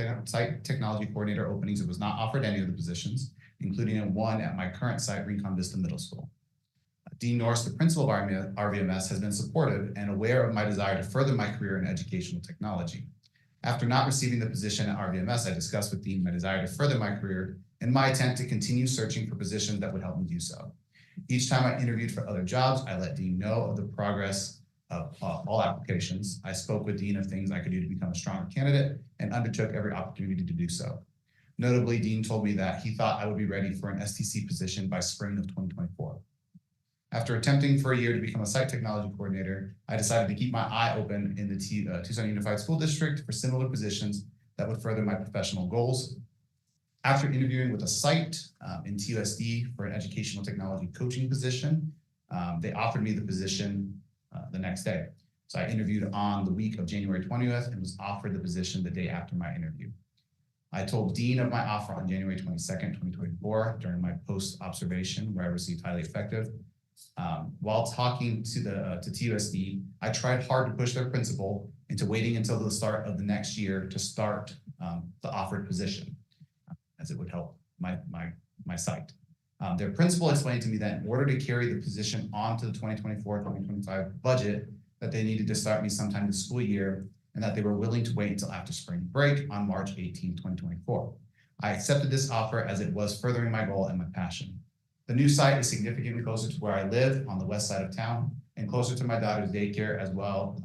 technology coordinator openings and was not offered any of the positions, including one at my current site, Rincon Vista Middle School. Dean Norse, the principal of RVMS, has been supportive and aware of my desire to further my career in educational technology. After not receiving the position at RVMS, I discussed with Dean my desire to further my career and my intent to continue searching for positions that would help me do so. Each time I interviewed for other jobs, I let Dean know of the progress of all applications. I spoke with Dean of things I could do to become a stronger candidate and undertook every opportunity to do so. Notably, Dean told me that he thought I would be ready for an STC position by spring of 2024. After attempting for a year to become a site technology coordinator, I decided to keep my eye open in the Tucson Unified School District for similar positions that would further my professional goals. After interviewing with a site in TUSD for an educational technology coaching position, they offered me the position the next day. So I interviewed on the week of January 20th and was offered the position the day after my interview. I told Dean of my offer on January 22nd, 2024 during my post-observation where I received highly effective. While talking to TUSD, I tried hard to push their principal into waiting until the start of the next year to start the offered position, as it would help my site. Their principal explained to me that in order to carry the position onto the 2024-2025 budget, that they needed to start me sometime this school year, and that they were willing to wait until after spring break on March 18, 2024. I accepted this offer as it was furthering my goal and my passion. The new site is significantly closer to where I live on the west side of town and closer to my daughter's daycare as well,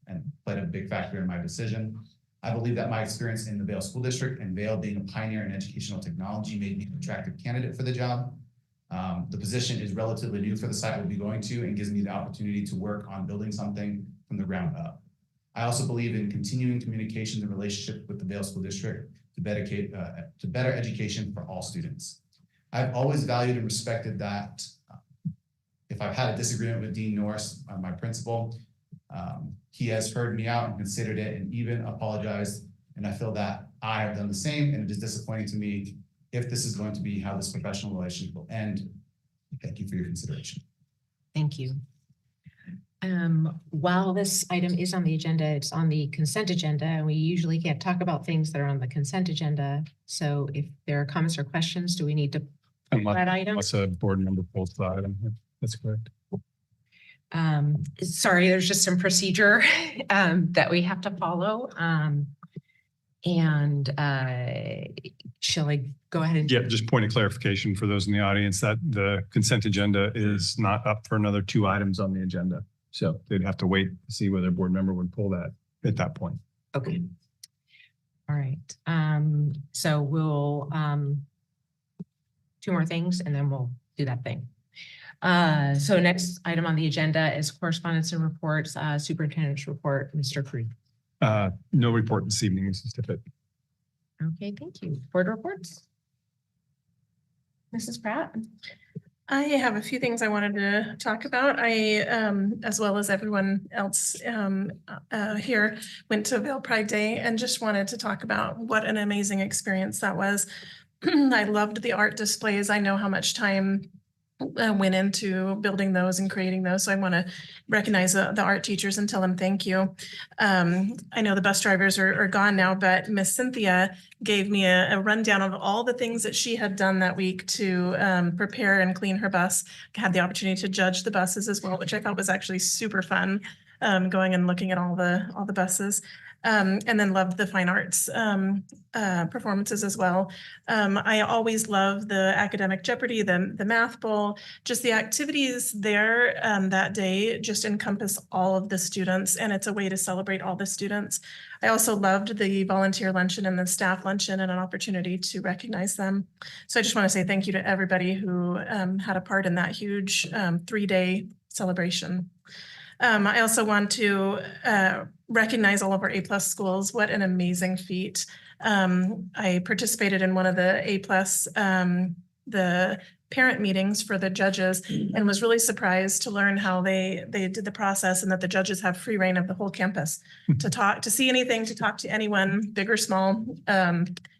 and played a big factor in my decision. I believe that my experience in the Vail School District and Vail being a pioneer in educational technology made me an attractive candidate for the job. The position is relatively new for the site we'll be going to and gives me the opportunity to work on building something from the ground up. I also believe in continuing communications and relationship with the Vail School District to better education for all students. I've always valued and respected that if I've had a disagreement with Dean Norris, my principal, he has heard me out and considered it and even apologized. And I feel that I have done the same, and it is disappointing to me if this is going to be how this professional relationship will end. Thank you for your consideration. Thank you. While this item is on the agenda, it's on the consent agenda, and we usually can't talk about things that are on the consent agenda. So if there are comments or questions, do we need to pull that item? Unless a board member pulls the item. That's correct. Sorry, there's just some procedure that we have to follow. Shall I go ahead and? Yeah, just point of clarification for those in the audience that the consent agenda is not up for another 2 items on the agenda. So they'd have to wait to see whether a board member would pull that at that point. Okay. All right. So we'll 2 more things and then we'll do that thing. So next item on the agenda is correspondence and reports, superintendent's report, Mr. Creed. No report this evening, Mrs. Tippett. Okay, thank you. Board reports. Mrs. Pratt. I have a few things I wanted to talk about. I, as well as everyone else here, went to Vail Pride Day and just wanted to talk about what an amazing experience that was. I loved the art displays. I know how much time went into building those and creating those. So I want to recognize the art teachers and tell them thank you. I know the bus drivers are gone now, but Miss Cynthia gave me a rundown of all the things that she had done that week to prepare and clean her bus. I had the opportunity to judge the buses as well, which I thought was actually super fun, going and looking at all the buses. And then loved the fine arts performances as well. I always love the academic Jeopardy, the math bowl, just the activities there that day just encompass all of the students, and it's a way to celebrate all the students. I also loved the volunteer luncheon and the staff luncheon and an opportunity to recognize them. So I just want to say thank you to everybody who had a part in that huge 3-day celebration. I also want to recognize all of our A+ schools. What an amazing feat. I participated in one of the A+, the parent meetings for the judges, and was really surprised to learn how they did the process and that the judges have free reign of the whole campus to talk, to see anything, to talk to anyone, big or small,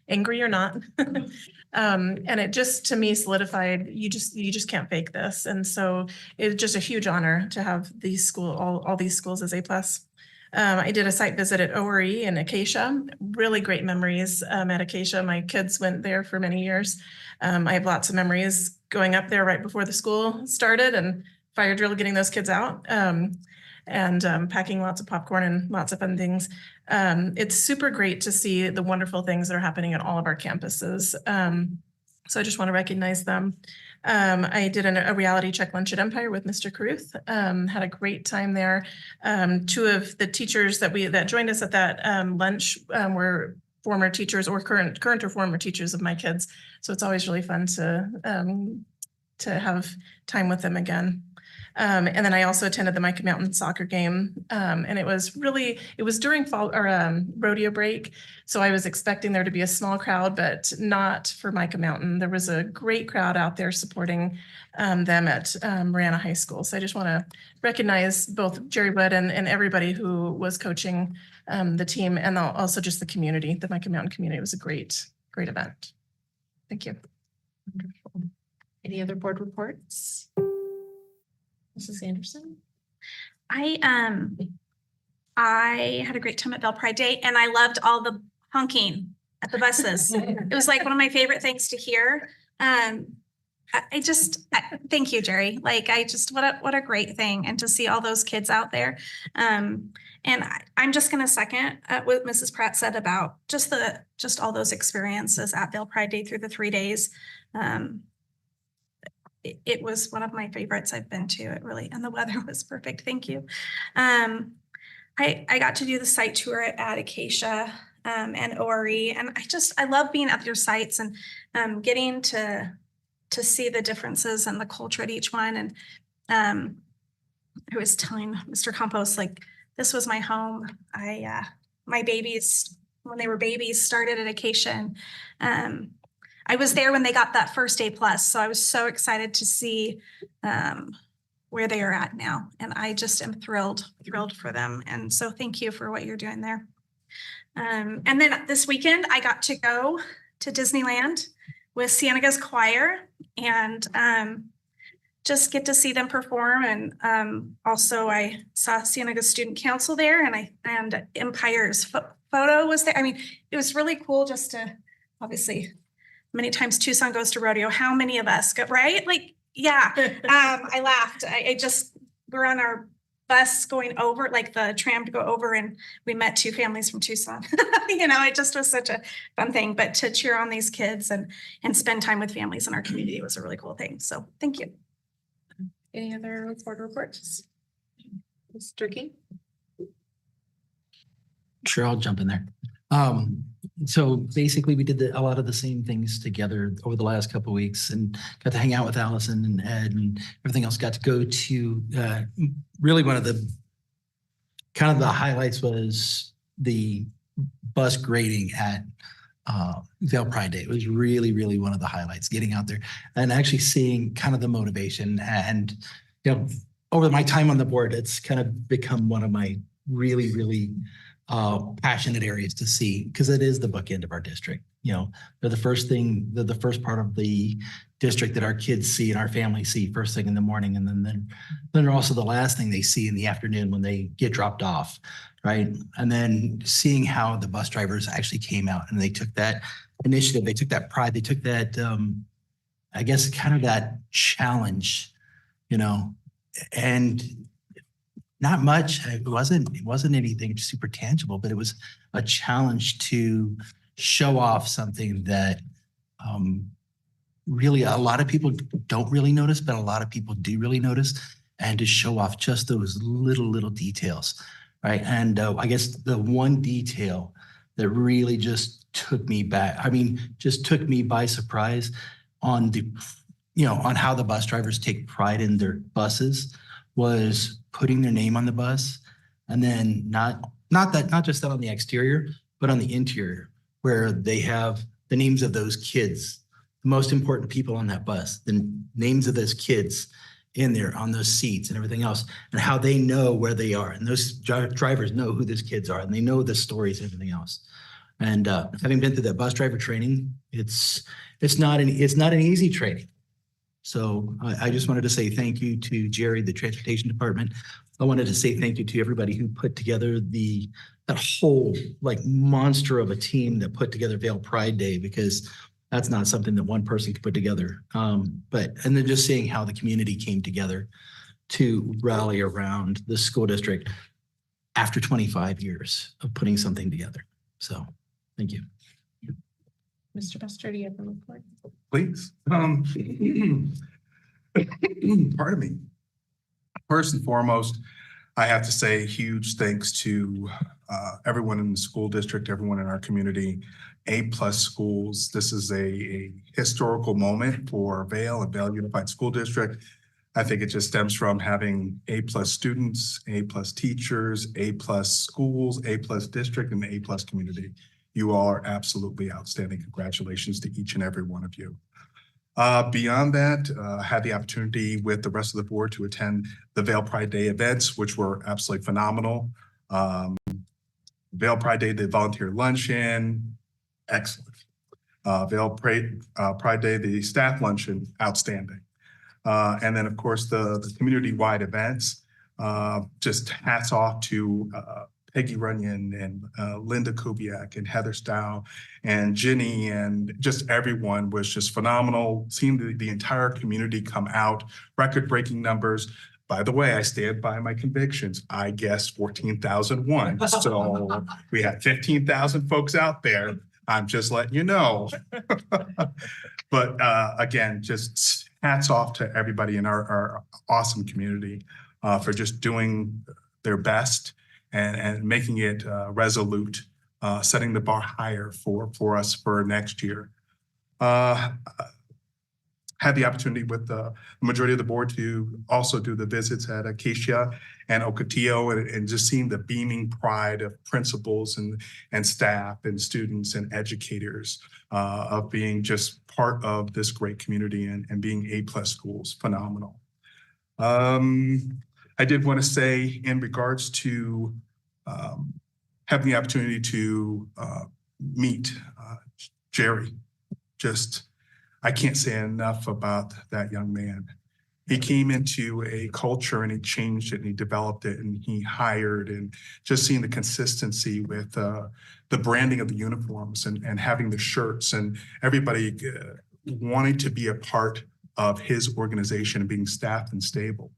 angry or not. And it just, to me, solidified, you just can't fake this. And so it's just a huge honor to have these all these schools as A+. I did a site visit at ORE in Acacia, really great memories at Acacia. My kids went there for many years. I have lots of memories going up there right before the school started and fire drill, getting those kids out. And packing lots of popcorn and lots of fun things. It's super great to see the wonderful things that are happening at all of our campuses. So I just want to recognize them. I did a reality check lunch at Empire with Mr. Caruth. Had a great time there. 2 of the teachers that joined us at that lunch were former teachers or current or former teachers of my kids. So it's always really fun to have time with them again. And then I also attended the Micah Mountain soccer game. And it was during fall or rodeo break. So I was expecting there to be a small crowd, but not for Micah Mountain. There was a great crowd out there supporting them at Marana High School. So I just want to recognize both Jerry Wood and everybody who was coaching the team, and also just the community, the Micah Mountain community. It was a great event. Thank you. Wonderful. Any other board reports? Mrs. Anderson? I had a great time at Vail Pride Day, and I loved all the honking at the buses. It was like one of my favorite things to hear. Thank you, Jerry. Like, what a great thing, and to see all those kids out there. And I'm just going to second what Mrs. Pratt said about just all those experiences at Vail Pride Day through the 3 days. it was one of my favorites I've been to. It really, and the weather was perfect. Thank you. I got to do the site tour at Acacia and ORE, and I love being at your sites and getting to see the differences and the culture at each one. And I was telling Mr. Compost, like, this was my home. My babies, when they were babies, started at Acacia. And I was there when they got that first A+. So I was so excited to see where they are at now. And I just am thrilled for them. And so thank you for what you're doing there. And then this weekend, I got to go to Disneyland with Cienega's choir and just get to see them perform. And also I saw Cienega's student council there, and Empire's photo was there. I mean, it was really cool just to, obviously, many times Tucson goes to rodeo. How many of us go, right? Like, yeah, I laughed. We're on our bus going over, like the tram to go over, and we met 2 families from Tucson. It just was such a fun thing. But to cheer on these kids and spend time with families in our community was a really cool thing. So thank you. Any other board reports? Mr. King? Sure, I'll jump in there. So basically we did a lot of the same things together over the last couple of weeks, and got to hang out with Allison and Ed and everything else. Got to go to really one of the kind of the highlights was the bus grading at Vail Pride Day. It was really, really one of the highlights, getting out there and actually seeing kind of the motivation. And, over my time on the board, it's kind of become one of my really, really passionate areas to see, because it is the bookend of our district. They're the first part of the district that our kids see and our families see first thing in the morning. And then they're also the last thing they see in the afternoon when they get dropped off. Right. And then seeing how the bus drivers actually came out and they took that initiative, they took that pride, they took that, I guess, kind of that challenge, and not much. It wasn't anything super tangible, but it was a challenge to show off something that really a lot of people don't really notice, but a lot of people do really notice, and to show off just those little details, right? And I guess the one detail that really just took me back, just took me by surprise on on how the bus drivers take pride in their buses, was putting their name on the bus, and then not just that on the exterior, but on the interior, where they have the names of those kids, the most important people on that bus, the names of those kids in there on those seats and everything else, and how they know where they are. And those drivers know who those kids are, and they know the stories and everything else. And having been through that bus driver training, it's not an easy training. So I just wanted to say thank you to Jerry, the transportation department. I wanted to say thank you to everybody who put together that whole monster of a team that put together Vail Pride Day, because that's not something that one person could put together. And then just seeing how the community came together to rally around the school district after 25 years of putting something together. So thank you. Mr. Buster, do you have a report? Please. Pardon me. First and foremost, I have to say huge thanks to everyone in the school district, everyone in our community, A+ schools. This is a historical moment for Vail and Vail Unified School District. I think it just stems from having A+ students, A+ teachers, A+ schools, A+ district, and the A+ community. You all are absolutely outstanding. Congratulations to each and every one of you. Beyond that, I had the opportunity with the rest of the board to attend the Vail Pride Day events, which were absolutely phenomenal. Vail Pride Day, the volunteer luncheon, excellent. Vail Pride Day, the staff luncheon, outstanding. And then, of course, the community-wide events, just hats off to Peggy Runyon and Linda Kubiak and Heather Stow and Ginny, and just everyone was just phenomenal. Seeing the entire community come out, record-breaking numbers. By the way, I stand by my convictions. I guessed 14,001. So we had 15,000 folks out there. I'm just letting you know. But again, just hats off to everybody in our awesome community for just doing their best and making it resolute, setting the bar higher for us for next year. Had the opportunity with the majority of the board to also do the visits at Acacia and Ocotillo, and just seeing the beaming pride of principals and staff and students and educators of being just part of this great community and being A+ schools, phenomenal. I did want to say in regards to having the opportunity to meet Jerry, I can't say enough about that young man. He came into a culture and he changed it and he developed it and he hired, and just seeing the consistency with the branding of the uniforms and having the shirts and everybody wanting to be a part of his organization and being staffed and stable.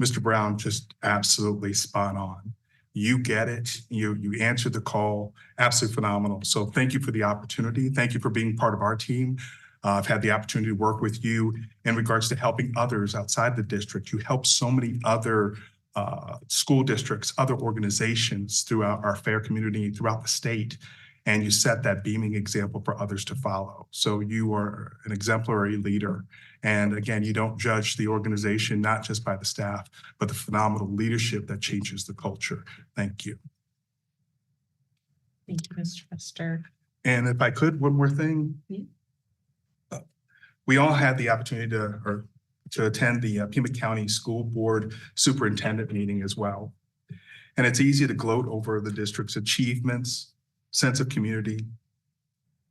Mr. Brown, just absolutely spot on. You get it. You answered the call. Absolutely phenomenal. So thank you for the opportunity. Thank you for being part of our team. I've had the opportunity to work with you in regards to helping others outside the district. You help so many other school districts, other organizations throughout our fair community, throughout the state, and you set that beaming example for others to follow. So you are an exemplary leader. And again, you don't judge the organization, not just by the staff, but the phenomenal leadership that changes the culture. Thank you. Thank you, Mr. Fester. And if I could, one more thing. Yeah. We all had the opportunity to attend the Pima County School Board Superintendent meeting as well. And it's easy to gloat over the district's achievements, sense of community,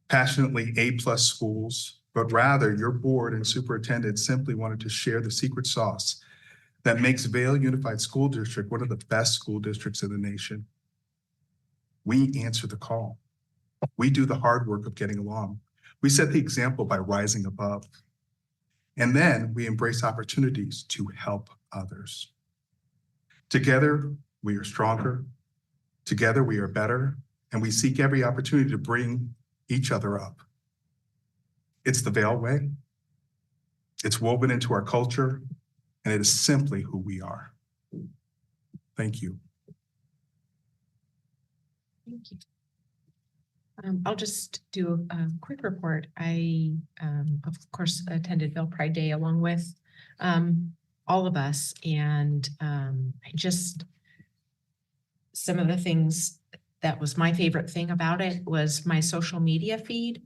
passionately A+ schools, but rather your board and superintendent simply wanted to share the secret sauce that makes Vail Unified School District one of the best school districts in the nation. We answer the call. We do the hard work of getting along. We set the example by rising above. And then we embrace opportunities to help others. Together, we are stronger. Together, we are better. And we seek every opportunity to bring each other up. It's the Vail way. It's woven into our culture, and it is simply who we are. Thank you. Thank you. I'll just do a quick report. I, of course, attended Vail Pride Day along with all of us, and some of the things that was my favorite thing about it was my social media feed.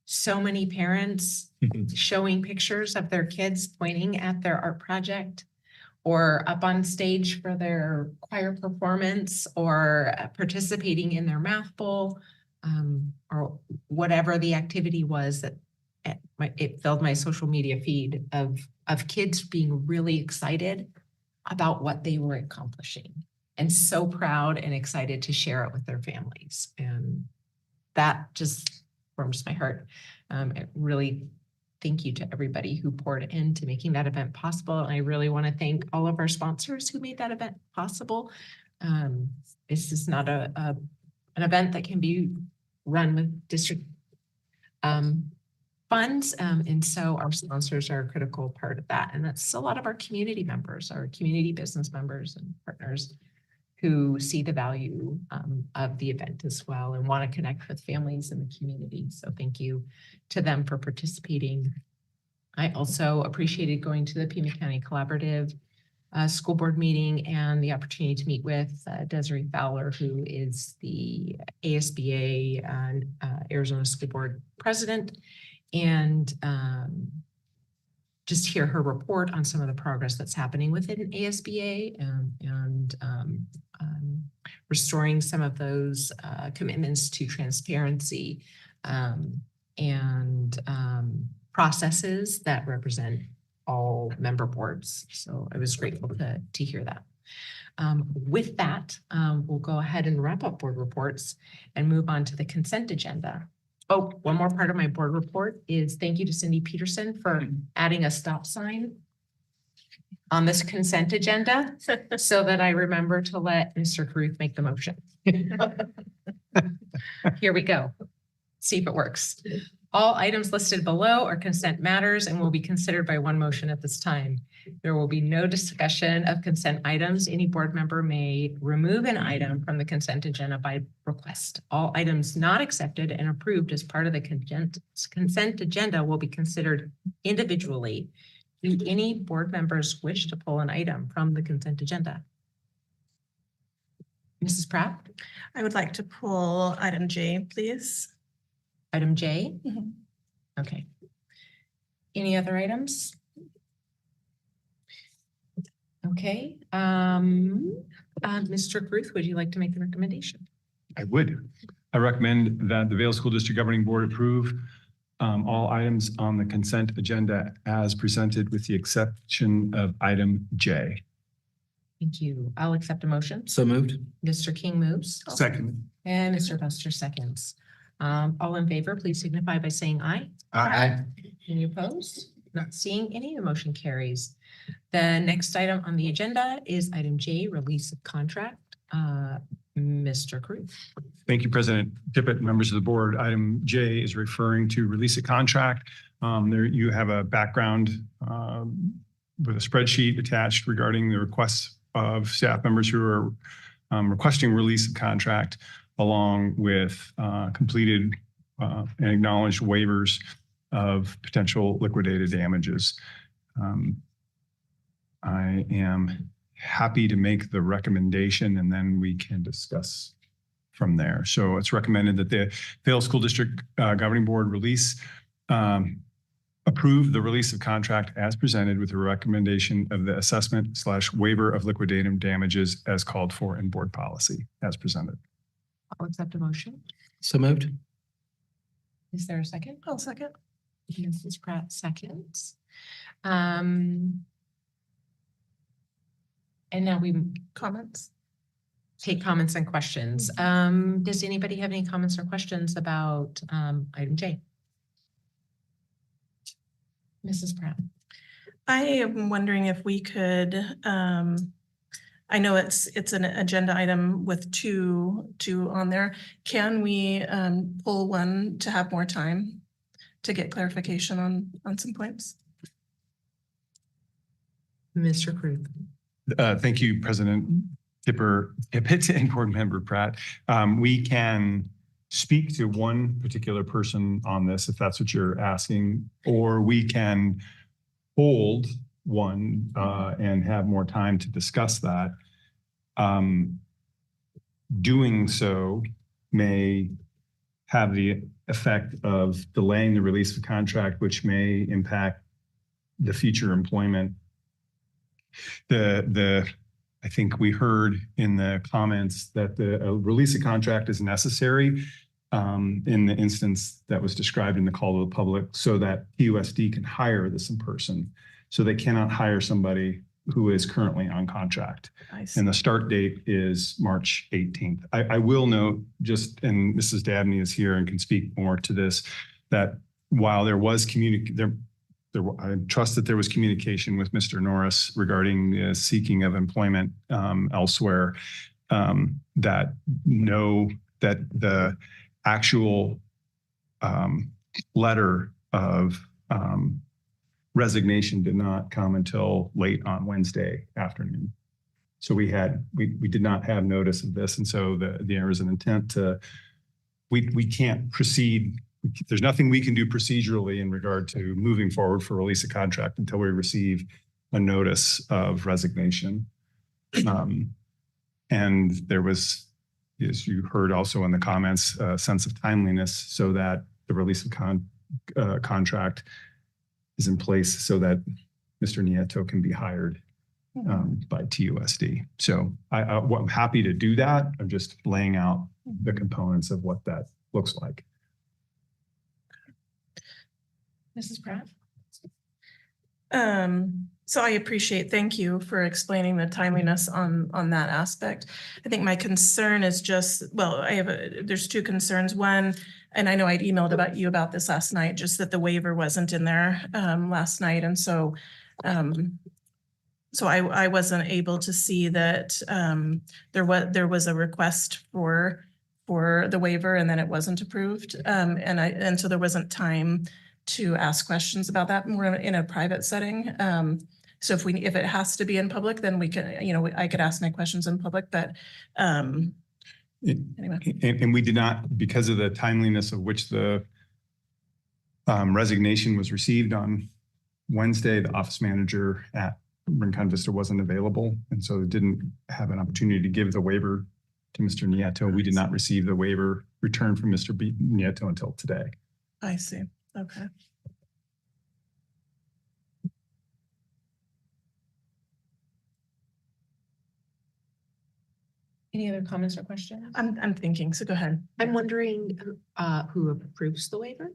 So many parents showing pictures of their kids pointing at their art project, or up on stage for their choir performance, or participating in their math bowl. Or whatever the activity was, that it filled my social media feed of kids being really excited about what they were accomplishing and so proud and excited to share it with their families. And that just warms my heart. Really thank you to everybody who poured into making that event possible. And I really want to thank all of our sponsors who made that event possible. This is not an event that can be run with district funds. And so our sponsors are a critical part of that. And that's a lot of our community members, our community business members and partners who see the value of the event as well and want to connect with families in the community. So thank you to them for participating. I also appreciated going to the Pima County Collaborative school board meeting and the opportunity to meet with Desiree Fowler, who is the ASBA Arizona School Board President, and just hear her report on some of the progress that's happening within ASBA and restoring some of those commitments to transparency and processes that represent all member boards. So I was grateful to hear that. With that, we'll go ahead and wrap up board reports and move on to the consent agenda. Oh, one more part of my board report is thank you to Cindy Peterson for adding a stop sign on this consent agenda so that I remember to let Mr. Caruth make the motion. Here we go. See if it works. All items listed below are consent matters and will be considered by one motion at this time. There will be no discussion of consent items. Any board member may remove an item from the consent agenda by request. All items not accepted and approved as part of the consent agenda will be considered individually. Do any board members wish to pull an item from the consent agenda? Mrs. Pratt? I would like to pull item J, please. Item J? Mhm. Okay. Any other items? Okay, Mr. Ruth, would you like to make the recommendation? I would. I recommend that the Vail School District Governing Board approve all items on the consent agenda as presented with the exception of item J. Thank you. I'll accept a motion. So moved. Mr. King moves. Second. And Mr. Buster seconds. All in favor, please signify by saying aye. Aye. Any opposed? Not seeing any, the motion carries. The next item on the agenda is item J, release of contract. Mr. Cruz. Thank you, President Tippett, members of the board. Item J is referring to release a contract. There you have a background with a spreadsheet attached regarding the requests of staff members who are requesting release of contract, along with completed and acknowledged waivers of potential liquidated damages. I am happy to make the recommendation and then we can discuss from there. So it's recommended that the Vail School District Governing Board approve the release of contract as presented with a recommendation of the assessment / waiver of liquidated damages as called for in board policy as presented. I'll accept a motion. So moved. Is there a second? I'll second. Mrs. Pratt seconds. And now we Comments? take comments and questions. Does anybody have any comments or questions about item J? Mrs. Pratt. I am wondering if we could, I know it's an agenda item with two on there. Can we pull one to have more time to get clarification on some points? Mr. Cruz. Thank you, President Tippett and Board Member Pratt. We can speak to one particular person on this, if that's what you're asking, or we can hold one and have more time to discuss that. Doing so may have the effect of delaying the release of contract, which may impact the future employment. I think we heard in the comments that the release of contract is necessary in the instance that was described in the call to the public so that VUSD can hire this in person. So they cannot hire somebody who is currently on contract. And the start date is March 18th. I will note just, and Mrs. Dabney is here and can speak more to this, that while there was I trust that there was communication with Mr. Norris regarding the seeking of employment elsewhere, that the actual letter of resignation did not come until late on Wednesday afternoon. So we did not have notice of this. And so there was an intent to, we can't proceed. There's nothing we can do procedurally in regard to moving forward for release of contract until we receive a notice of resignation. And there was, as you heard also in the comments, a sense of timeliness so that the release of contract is in place so that Mr. Nieto can be hired by TUSD. So I'm happy to do that. I'm just laying out the components of what that looks like. Mrs. Pratt. So I appreciate, thank you for explaining the timeliness on that aspect. I think my concern is just, well, there's two concerns. One, and I know I'd emailed about this last night, just that the waiver wasn't in there last night. And so I wasn't able to see that there was a request for for the waiver and then it wasn't approved. And so there wasn't time to ask questions about that. We're in a private setting. So if it has to be in public, then we can, I could ask my questions in public, but anyway. And we did not, because of the timeliness of which the resignation was received on Wednesday, the office manager at Rincon Vista wasn't available. And so didn't have an opportunity to give the waiver to Mr. Nieto. We did not receive the waiver returned from Mr. Nieto until today. I see. Okay. Any other comments or questions? I'm thinking, so go ahead. I'm wondering who approves the waiver?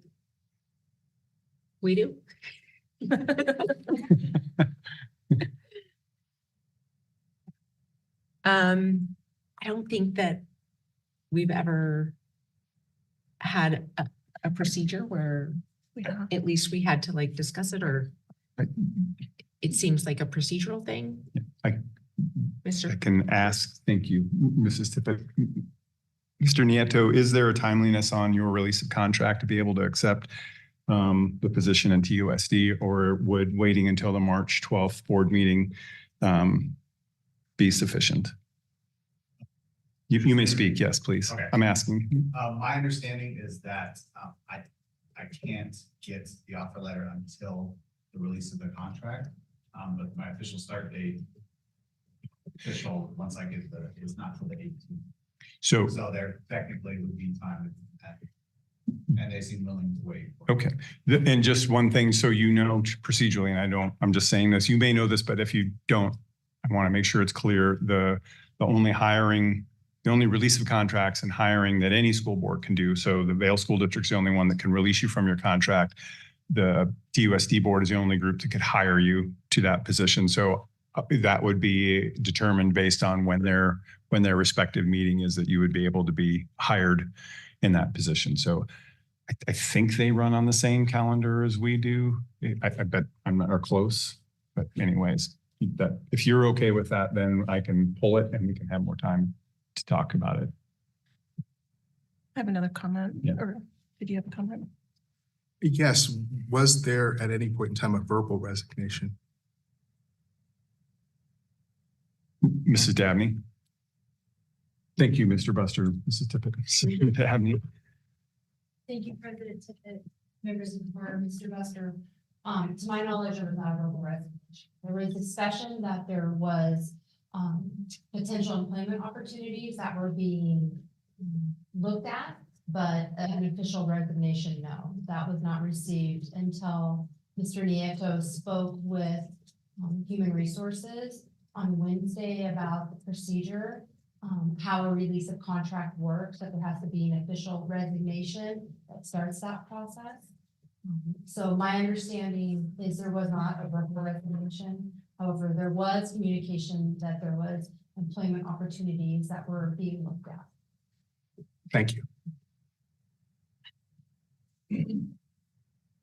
We do? I don't think that we've ever had a procedure where at least we had to like discuss it, or it seems like a procedural thing. I can ask, thank you, Mrs. Tippett. Mr. Nieto, is there a timeliness on your release of contract to be able to accept the position in TUSD, or would waiting until the March 12th board meeting be sufficient? You may speak, yes, please. Okay. I'm asking. My understanding is that I can't get the offer letter until the release of the contract. But my official start date, once I get is not till the 18th. So there technically would be time, and they seem willing to wait. okay. And just one thing, so procedurally, and I'm just saying this, you may know this, but if you don't, I want to make sure it's clear. The only release of contracts and hiring that any school board can do. So the Vail School District's the only one that can release you from your contract. The TUSD board is the only group that could hire you to that position. So that would be determined based on when their respective meeting is that you would be able to be hired in that position. So I think they run on the same calendar as we do. I bet I'm not, or close, but anyways, that if you're okay with that, then I can pull it and we can have more time to talk about it. I have another comment. Yeah. Or did you have a comment? Yes, was there at any point in time a verbal resignation? Mrs. Dabney. Thank you, Mr. Buster, Mrs. Tippett. Dabney. Thank you, President Tippett, members of the board, Mr. Buster. To my knowledge, there was not a verbal resignation. There was discussion that there was potential employment opportunities that were being looked at, but an official resignation, no, that was not received until Mr. Nieto spoke with Human Resources on Wednesday about the procedure, how a release of contract works, that there has to be an official resignation that starts that process. So my understanding is there was not a verbal resignation. However, there was communication that there was employment opportunities that were being looked at. Thank you.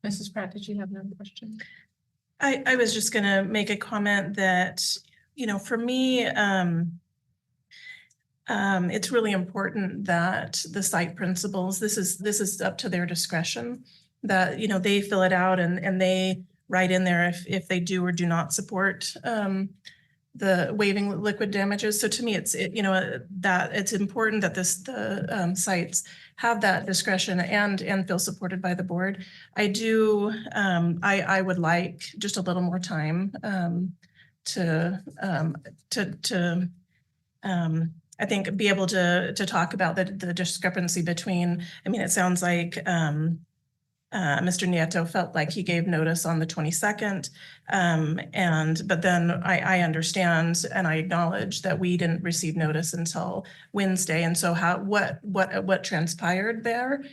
Mrs. Pratt, did you have another question? I was just gonna make a comment that, for me, it's really important that the site principals, this is up to their discretion, that, they fill it out and they write in there if they do or do not support the waiving liquid damages. So to me, that it's important that the sites have that discretion and feel supported by the board. I do, I would like just a little more time I think be able to talk about the discrepancy between, it sounds like Mr. Nieto felt like he gave notice on the 22nd. But then I understand and I acknowledge that we didn't receive notice until Wednesday. And so what transpired there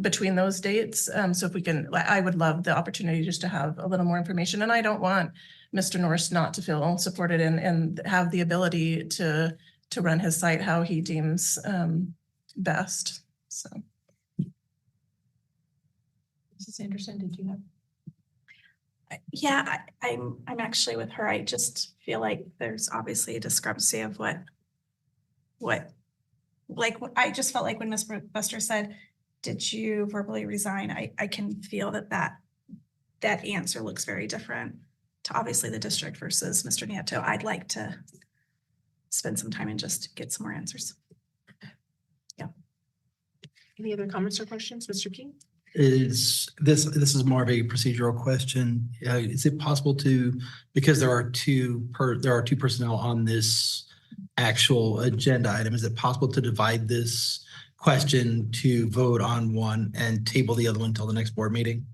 between those dates? So if we can, I would love the opportunity just to have a little more information. And I don't want Mr. Norris not to feel supported and have the ability to run his site how he deems best. So. Mrs. Anderson, did you have? Yeah, I'm actually with her. I just feel like there's obviously a discrepancy of what like, I just felt like when Ms. Buster said, did you verbally resign? I can feel that answer looks very different to obviously the district versus Mr. Nieto. I'd like to spend some time and just get some more answers. Yeah. Any other comments or questions, Mr. King? This is more of a procedural question. Is it possible to, because there are two personnel on this actual agenda item, is it possible to divide this question to vote on one and table the other one until the next board meeting?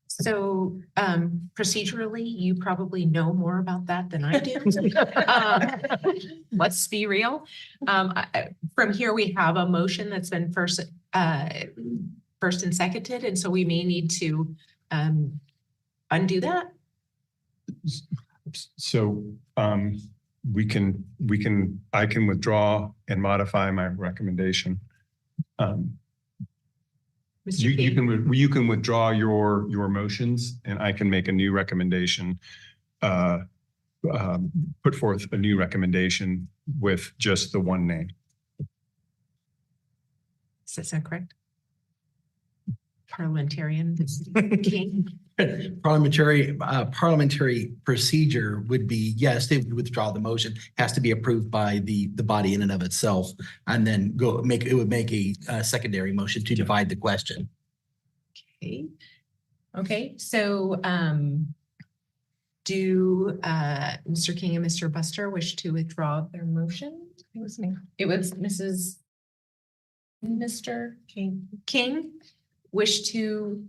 So procedurally, you probably know more about that than I do. Let's be real. From here, we have a motion that's been first and seconded, and so we may need to undo that. So I can withdraw and modify my recommendation. You can withdraw your motions, and I can make a new recommendation, put forth a new recommendation with just the one name. Is that correct? Parliamentarian King. Parliamentary procedure would be, yes, they would withdraw the motion, has to be approved by the body in and of itself, and then it would make a secondary motion to divide the question. Okay, so do Mr. King and Mr. Buster wish to withdraw their motion? It was me. It was Mr. King wish to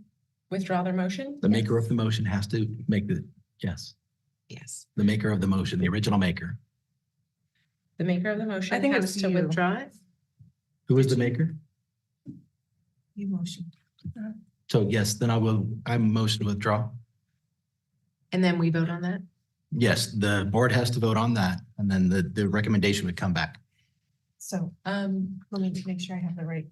withdraw their motion? The maker of the motion has to make yes. Yes. The maker of the motion, the original maker. The maker of the motion I think it has was to you. withdraw it. Who is the maker? You motion. So yes, then I motion to withdraw. And then we vote on that? Yes, the board has to vote on that, and then the recommendation would come back. So let me make sure I have the right.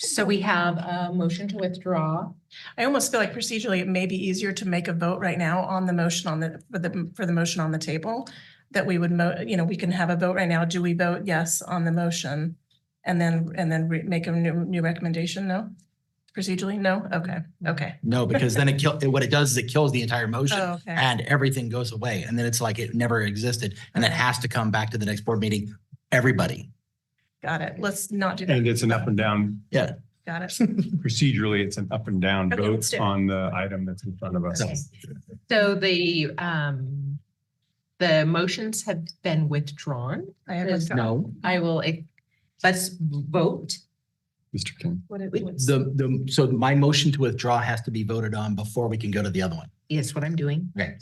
So we have a motion to withdraw. I almost feel like procedurally, it may be easier to make a vote right now on the motion for the motion on the table, that we would, we can have a vote right now. Do we vote yes on the motion? And then make a new recommendation? No? Procedurally? No? Okay. No, because then what it does is it kills the entire motion Oh, okay. and everything goes away. And then it's like it never existed, and it has to come back to the next board meeting, everybody. Got it. Let's not do that. And it's an up and down. Yeah. Got it. Procedurally, it's an up and down Okay, let's vote do it. on the item that's in front of us. Okay. So the motions have been withdrawn. I have withdrawn. No, I will, let's vote. Mr. King. so my motion to withdraw has to be voted on before we can go to the other one. Yes, what I'm doing. Okay.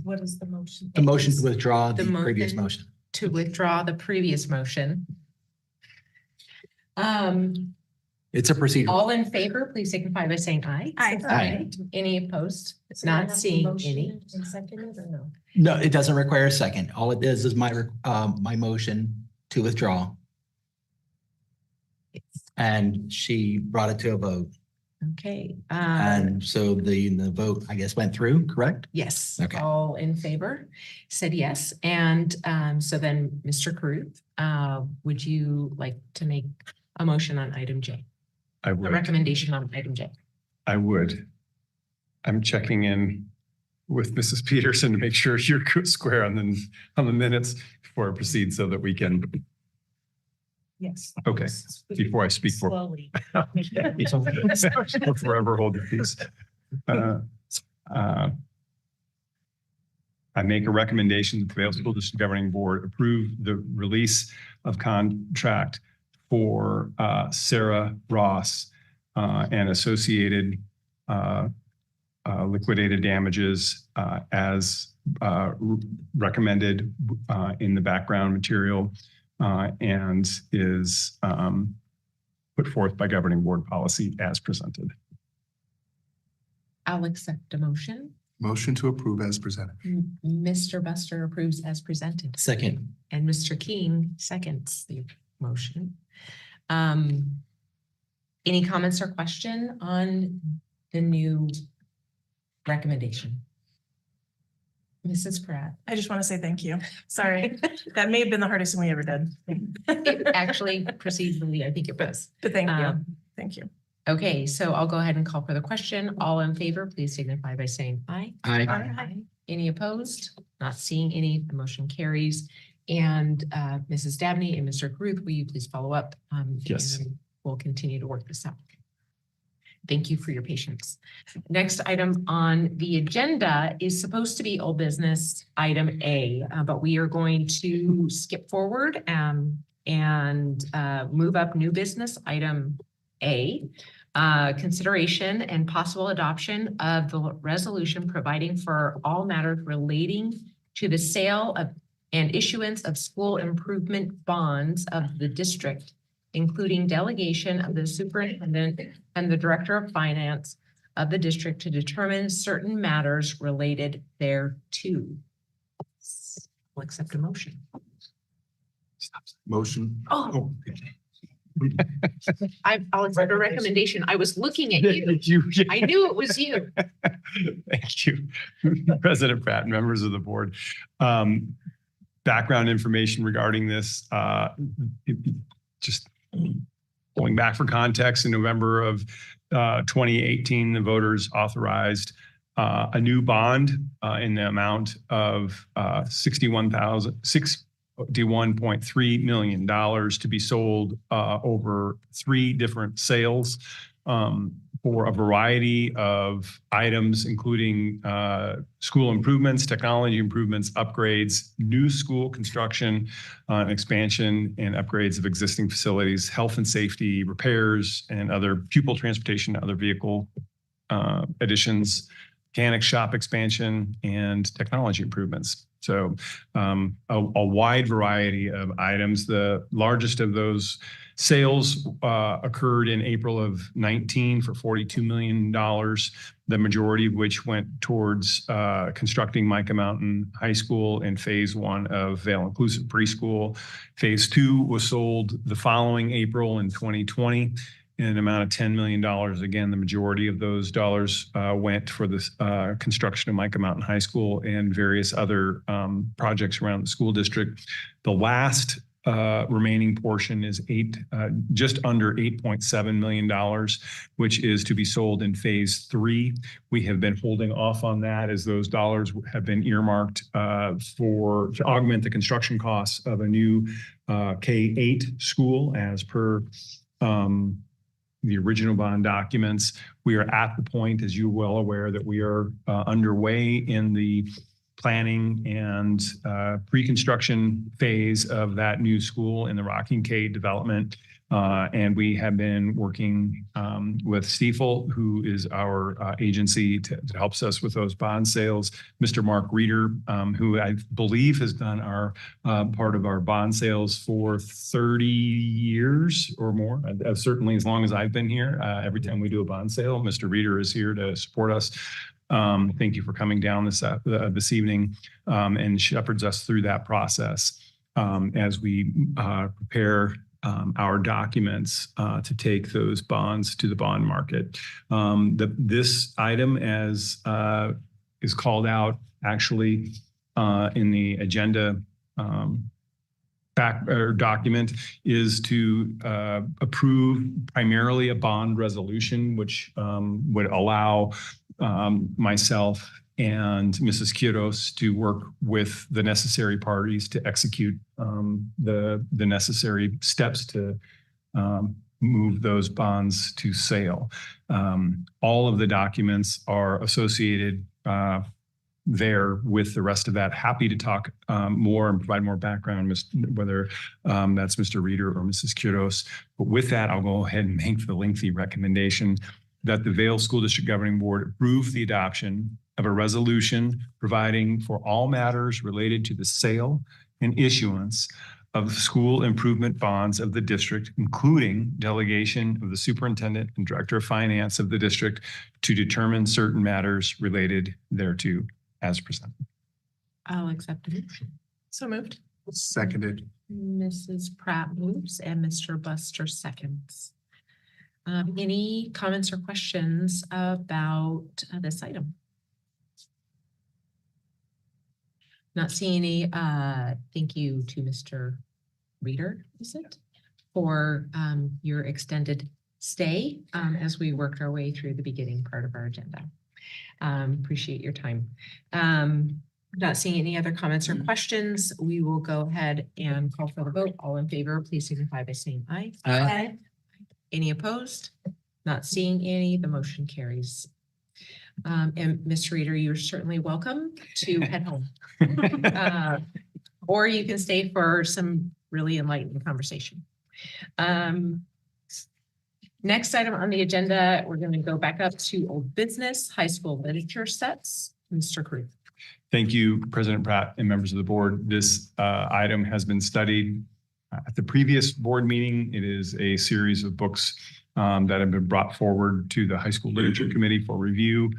What is the motion? The motion to withdraw The the previous motion. motion. To withdraw the previous motion. It's a procedure. All in favor, please signify by saying aye. Aye. Any opposed? Not seeing any. No, it doesn't require a second. All it is my motion to withdraw. And she brought it to a vote. Okay. And so the vote, I guess, went through, correct? Yes. Okay. All in favor said yes. And so then, Mr. Caruth, would you like to make a motion on item J? I A would. recommendation on item J? I would. I'm checking in with Mrs. Peterson to make sure you're square on the minutes before I proceed so that we can. Yes. Okay, before I speak for. Slowly. I'll forever hold your peace. I make a recommendation that the Vail School District Governing Board approve the release of contract for Sarah Ross and associated liquidated damages as recommended in the background material and is put forth by governing board policy as presented. I'll accept a motion. Motion to approve as presented. Mr. Buster approves as presented. Second. And Mr. King seconds the motion. Any comments or question on the new recommendation? Mrs. Pratt. I just want to say thank you. Sorry, that may have been the hardest thing we ever did. It actually procedurally, I think it was. But thank you. Um, Thank you. Okay, so I'll go ahead and call for the question. All in favor, please signify by saying aye. Aye. Any opposed? Not seeing any, the motion carries. And Mrs. Dabney and Mr. Caruth, will you please follow up? Yes. And we'll continue to work this out. Thank you for your patience. Next item on the agenda is supposed to be old business item A, but we are going to skip forward and move up new business item A. Consideration and possible adoption of the resolution providing for all matters relating to the sale of and issuance of school improvement bonds of the district, including delegation of the superintendent and the director of finance of the district to determine certain matters related thereto. I'll accept a motion. Motion. Oh. I'll accept a recommendation. I was looking at you. I knew it was you. Thank you, President Pratt, and members of the board. Background information regarding this, just going back for context, in November of 2018, the voters authorized a new bond in the amount of $61.3 million to be sold over 3 different sales for a variety of items, including school improvements, technology improvements, upgrades, new school construction, expansion and upgrades of existing facilities, health and safety, repairs, and other pupil transportation, other vehicle additions, mechanic shop expansion, and technology improvements. So a wide variety of items. The largest of those sales occurred in April of 19 for $42 million, the majority of which went towards constructing Micah Mountain High School in phase 1 of Vail Inclusive Preschool. Phase 2 was sold the following April in 2020 in an amount of $10 million. Again, the majority of those dollars went for the construction of Micah Mountain High School and various other projects around the school district. The last remaining portion is just under $8.7 million, which is to be sold in phase 3. We have been holding off on that as those dollars have been earmarked to augment the construction costs of a new K-8 school as per the original bond documents. We are at the point, as you're well aware, that we are underway in the planning and pre-construction phase of that new school in the Rocking K development. And we have been working with Stiefel, who is our agency to helps us with those bond sales. Mr. Mark Reeder, who I believe has done our part of our bond sales for 30 years or more, certainly as long as I've been here. Every time we do a bond sale, Mr. Reeder is here to support us. Thank you for coming down this evening and shepherds us through that process as we prepare our documents to take those bonds to the bond market. This item as is called out actually in the agenda document is to approve primarily a bond resolution, which would allow myself and Mrs. Quiros to work with the necessary parties to execute the necessary steps to move those bonds to sale. All of the documents are associated there with the rest of that. Happy to talk more and provide more background, whether that's Mr. Reeder or Mrs. Quiros. But with that, I'll go ahead and make the lengthy recommendation that the Vail School District Governing Board approve the adoption of a resolution providing for all matters related to the sale and issuance of school improvement bonds of the district, including delegation of the superintendent and director of finance of the district to determine certain matters related thereto as presented. I'll accept it. So moved. Seconded. Mrs. Pratt moves and Mr. Buster seconds. Any comments or questions about this item? Not seeing any, thank you to Mr. Reader, is it? For your extended stay as we worked our way through the beginning part of our agenda. Appreciate your time. Not seeing any other comments or questions, we will go ahead and call for the vote. All in favor, please signify by saying aye. Aye. Any opposed? Not seeing any, the motion carries. And Ms. Reader, you're certainly welcome to head home. Or you can stay for some really enlightening conversation. Next item on the agenda, we're going to go back up to old business, high school literature sets. Mr. Crew. Thank you, President Pratt and members of the board. This item has been studied at the previous board meeting. It is a series of books that have been brought forward to the high school literature committee for review.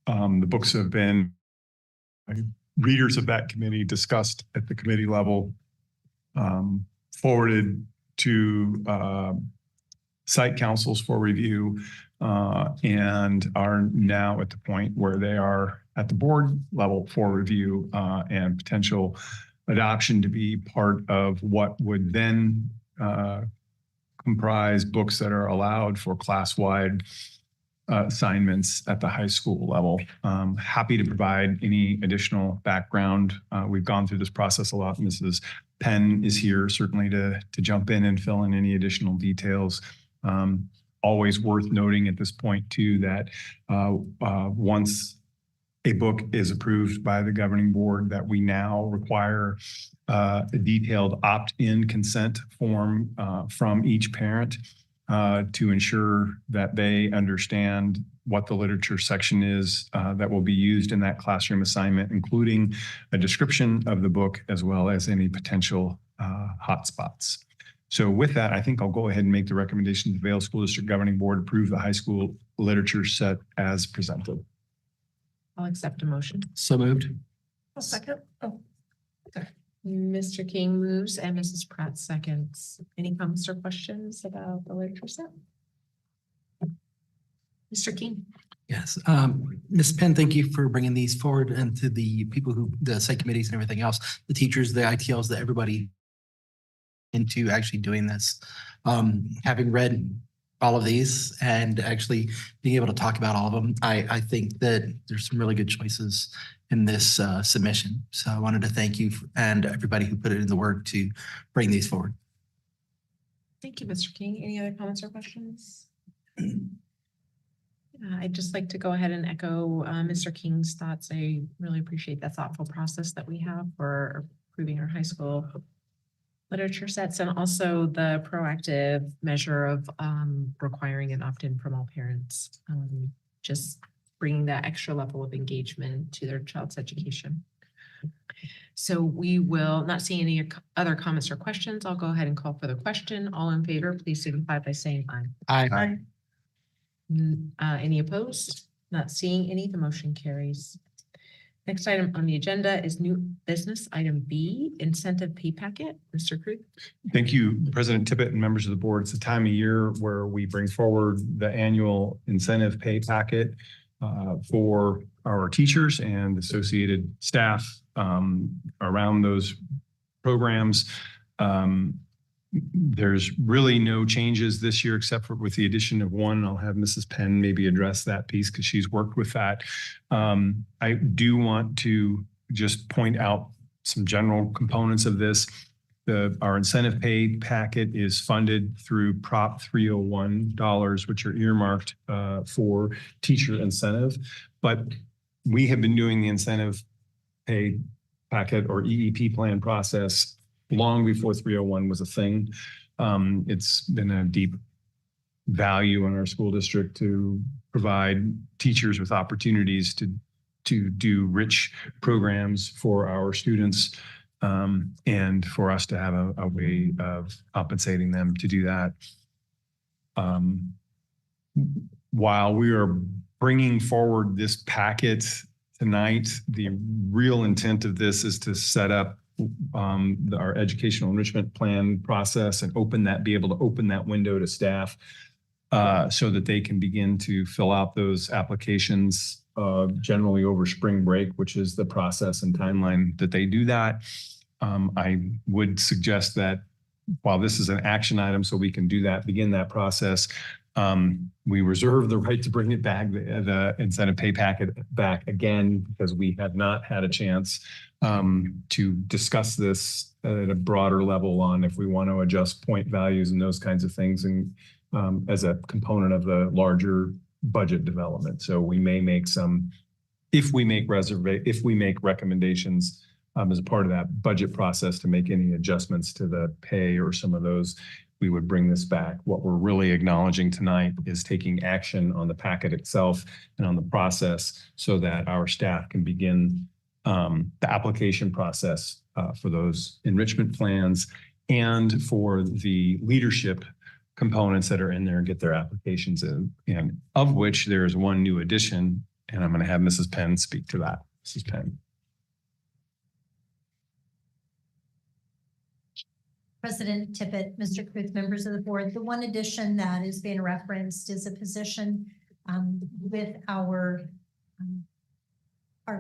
The books have been readers of that committee discussed at the committee level, forwarded to site councils for review, and are now at the point where they are at the board level for review and potential adoption to be part of what would then comprise books that are allowed for class-wide assignments at the high school level. Happy to provide any additional background. We've gone through this process a lot. Mrs. Penn is here certainly to jump in and fill in any additional details. Always worth noting at this point too that once a book is approved by the governing board, that we now require a detailed opt-in consent form from each parent to ensure that they understand what the literature section is that will be used in that classroom assignment, including a description of the book as well as any potential hotspots. So with that, I think I'll go ahead and make the recommendation to the Vail School District Governing Board approve the high school literature set as presented. I'll accept a motion. So moved. A second. Oh, Mr. King moves and Mrs. Pratt seconds. Any comments or questions about the literature set? Mr. King. Yes. Ms. Penn, thank you for bringing these forward, and to the people who, the site committees and everything else, the teachers, the ITLs, the everybody into actually doing this. Having read all of these and actually being able to talk about all of them, I think that there's some really good choices in this submission. So I wanted to thank you and everybody who put it in the work to bring these forward. Thank you, Mr. King. Any other comments or questions? I'd just like to go ahead and echo Mr. King's thoughts. I really appreciate the thoughtful process that we have for approving our high school literature sets, and also the proactive measure of requiring an opt-in from all parents, just bringing that extra level of engagement to their child's education. So we will not see any other comments or questions. I'll go ahead and call for the question. All in favor, please signify by saying aye. Aye. Any opposed? Not seeing any, the motion carries. Next item on the agenda is new business, item B, incentive pay packet. Mr. Krug. Thank you, President Tippett and members of the board. It's a time of year where we bring forward the annual incentive pay packet for our teachers and associated staff around those programs. There's really no changes this year except for with the addition of one. I'll have Mrs. Penn maybe address that piece because she's worked with that. I do want to just point out some general components of this. Our incentive pay packet is funded through Prop 301 dollars, which are earmarked for teacher incentive. But we have been doing the incentive pay packet or EEP plan process long before 301 was a thing. It's been a deep value in our school district to provide teachers with opportunities to do rich programs for our students, and for us to have a way of compensating them to do that. While we are bringing forward this packet tonight, the real intent of this is to set up our educational enrichment plan process and be able to open that window to staff so that they can begin to fill out those applications generally over spring break, which is the process and timeline that they do that. I would suggest that while this is an action item, so we can do that, begin that process, we reserve the right to bring it back, the incentive pay packet back again, because we have not had a chance to discuss this at a broader level on if we want to adjust point values and those kinds of things, and as a component of the larger budget development. So we may make some, if we make recommendations as a part of that budget process to make any adjustments to the pay or some of those, we would bring this back. What we're really acknowledging tonight is taking action on the packet itself and on the process so that our staff can begin the application process for those enrichment plans and for the leadership components that are in there and get their applications in, and of which there's one new addition, and I'm going to have Mrs. Penn speak to that. Mrs. Penn. President Tippett, Mr. Kruth, members of the board, the one addition that is being referenced is a position with our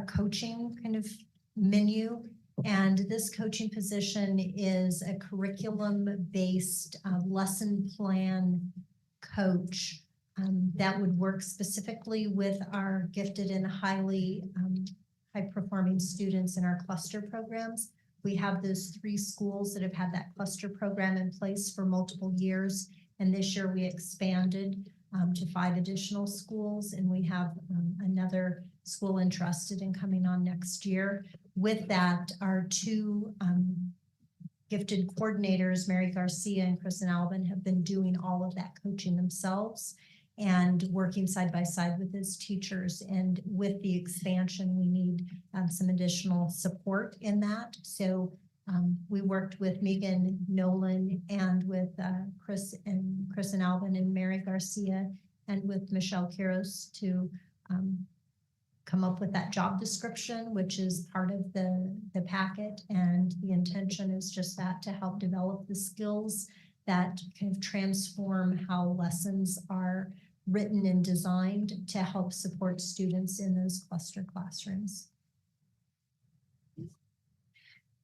coaching kind of menu. And this coaching position is a curriculum-based lesson plan coach that would work specifically with our gifted and high-performing students in our cluster programs. We have those 3 schools that have had that cluster program in place for multiple years. And this year we expanded to 5 additional schools, and we have another school interested in coming on next year. With that, our 2 gifted coordinators, Mary Garcia and Kristen Albin, have been doing all of that coaching themselves and working side by side with those teachers. And with the expansion, we need some additional support in that. So we worked with Megan Nolan and with Kristen Albin and Mary Garcia and with Michelle Quiros to come up with that job description, which is part of the packet. And the intention is just that, to help develop the skills that kind of transform how lessons are written and designed to help support students in those cluster classrooms.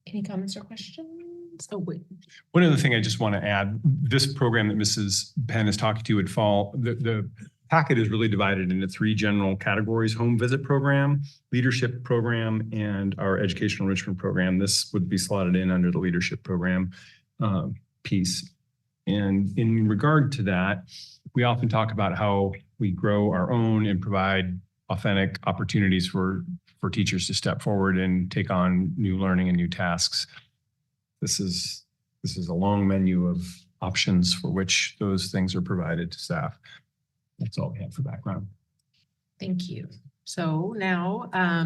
Any comments or questions? Oh, wait. One other thing I just want to add, this program that Mrs. Penn is talking to would fall, the packet is really divided into 3 general categories: home visit program, leadership program, and our educational enrichment program. This would be slotted in under the leadership program piece. And in regard to that, we often talk about how we grow our own and provide authentic opportunities for teachers to step forward and take on new learning and new tasks. This is a long menu of options for which those things are provided to staff. That's all we have for background. Thank you. So now I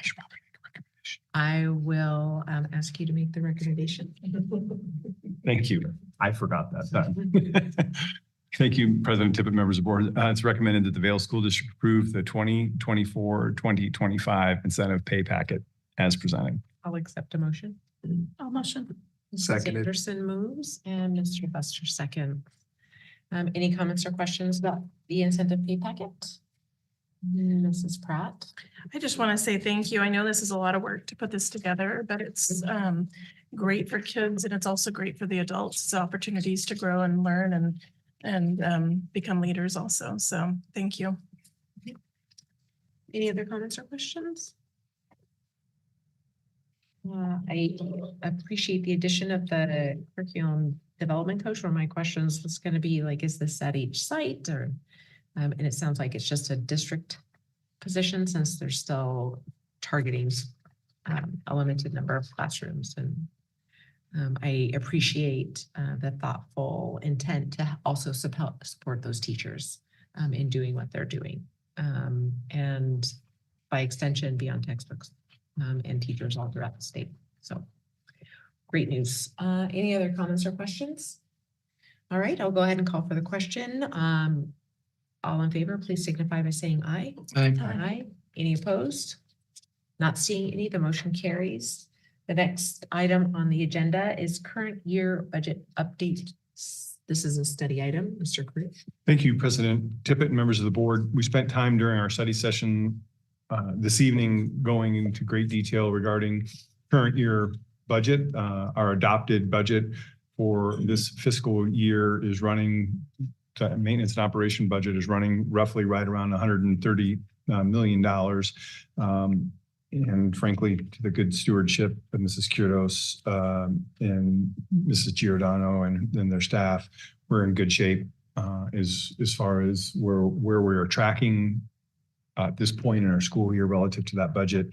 should probably make a recommendation. I will ask you to make the recommendation. Thank you. I forgot that time. Thank you, President Tippett, members of the board. It's recommended that the Vail School District approve the 2024-2025 incentive pay packet as presented. I'll accept a motion. I'll motion. Seconded. Anderson moves and Mr. Buster second. Any comments or questions about the incentive pay packet? Mrs. Pratt. I just want to say thank you. I know this is a lot of work to put this together, but it's great for kids, and it's also great for the adults. It's opportunities to grow and learn and become leaders also. So thank you. Any other comments or questions? I appreciate the addition of the curriculum development coach. One of my questions was going to be like, is this at each site, or and it sounds like it's just a district position, since they're still targeting a limited number of classrooms. And I appreciate the thoughtful intent to also support those teachers in doing what they're doing, and by extension beyond textbooks and teachers all throughout the state. So great news. Any other comments or questions? All right, I'll go ahead and call for the question. All in favor, please signify by saying aye. Aye. Aye. Any opposed? Not seeing any, the motion carries. The next item on the agenda is current year budget update. This is a study item, Mr. Kruth. Thank you, President Tippett and members of the board. We spent time during our study session this evening going into great detail regarding current year budget. Our adopted budget for this fiscal year is running, maintenance and operation budget is running roughly right around $130 million. And frankly, to the good stewardship of Mrs. Kyrdos and Mrs. Giordano and their staff, we're in good shape as far as where we are tracking at this point in our school year relative to that budget.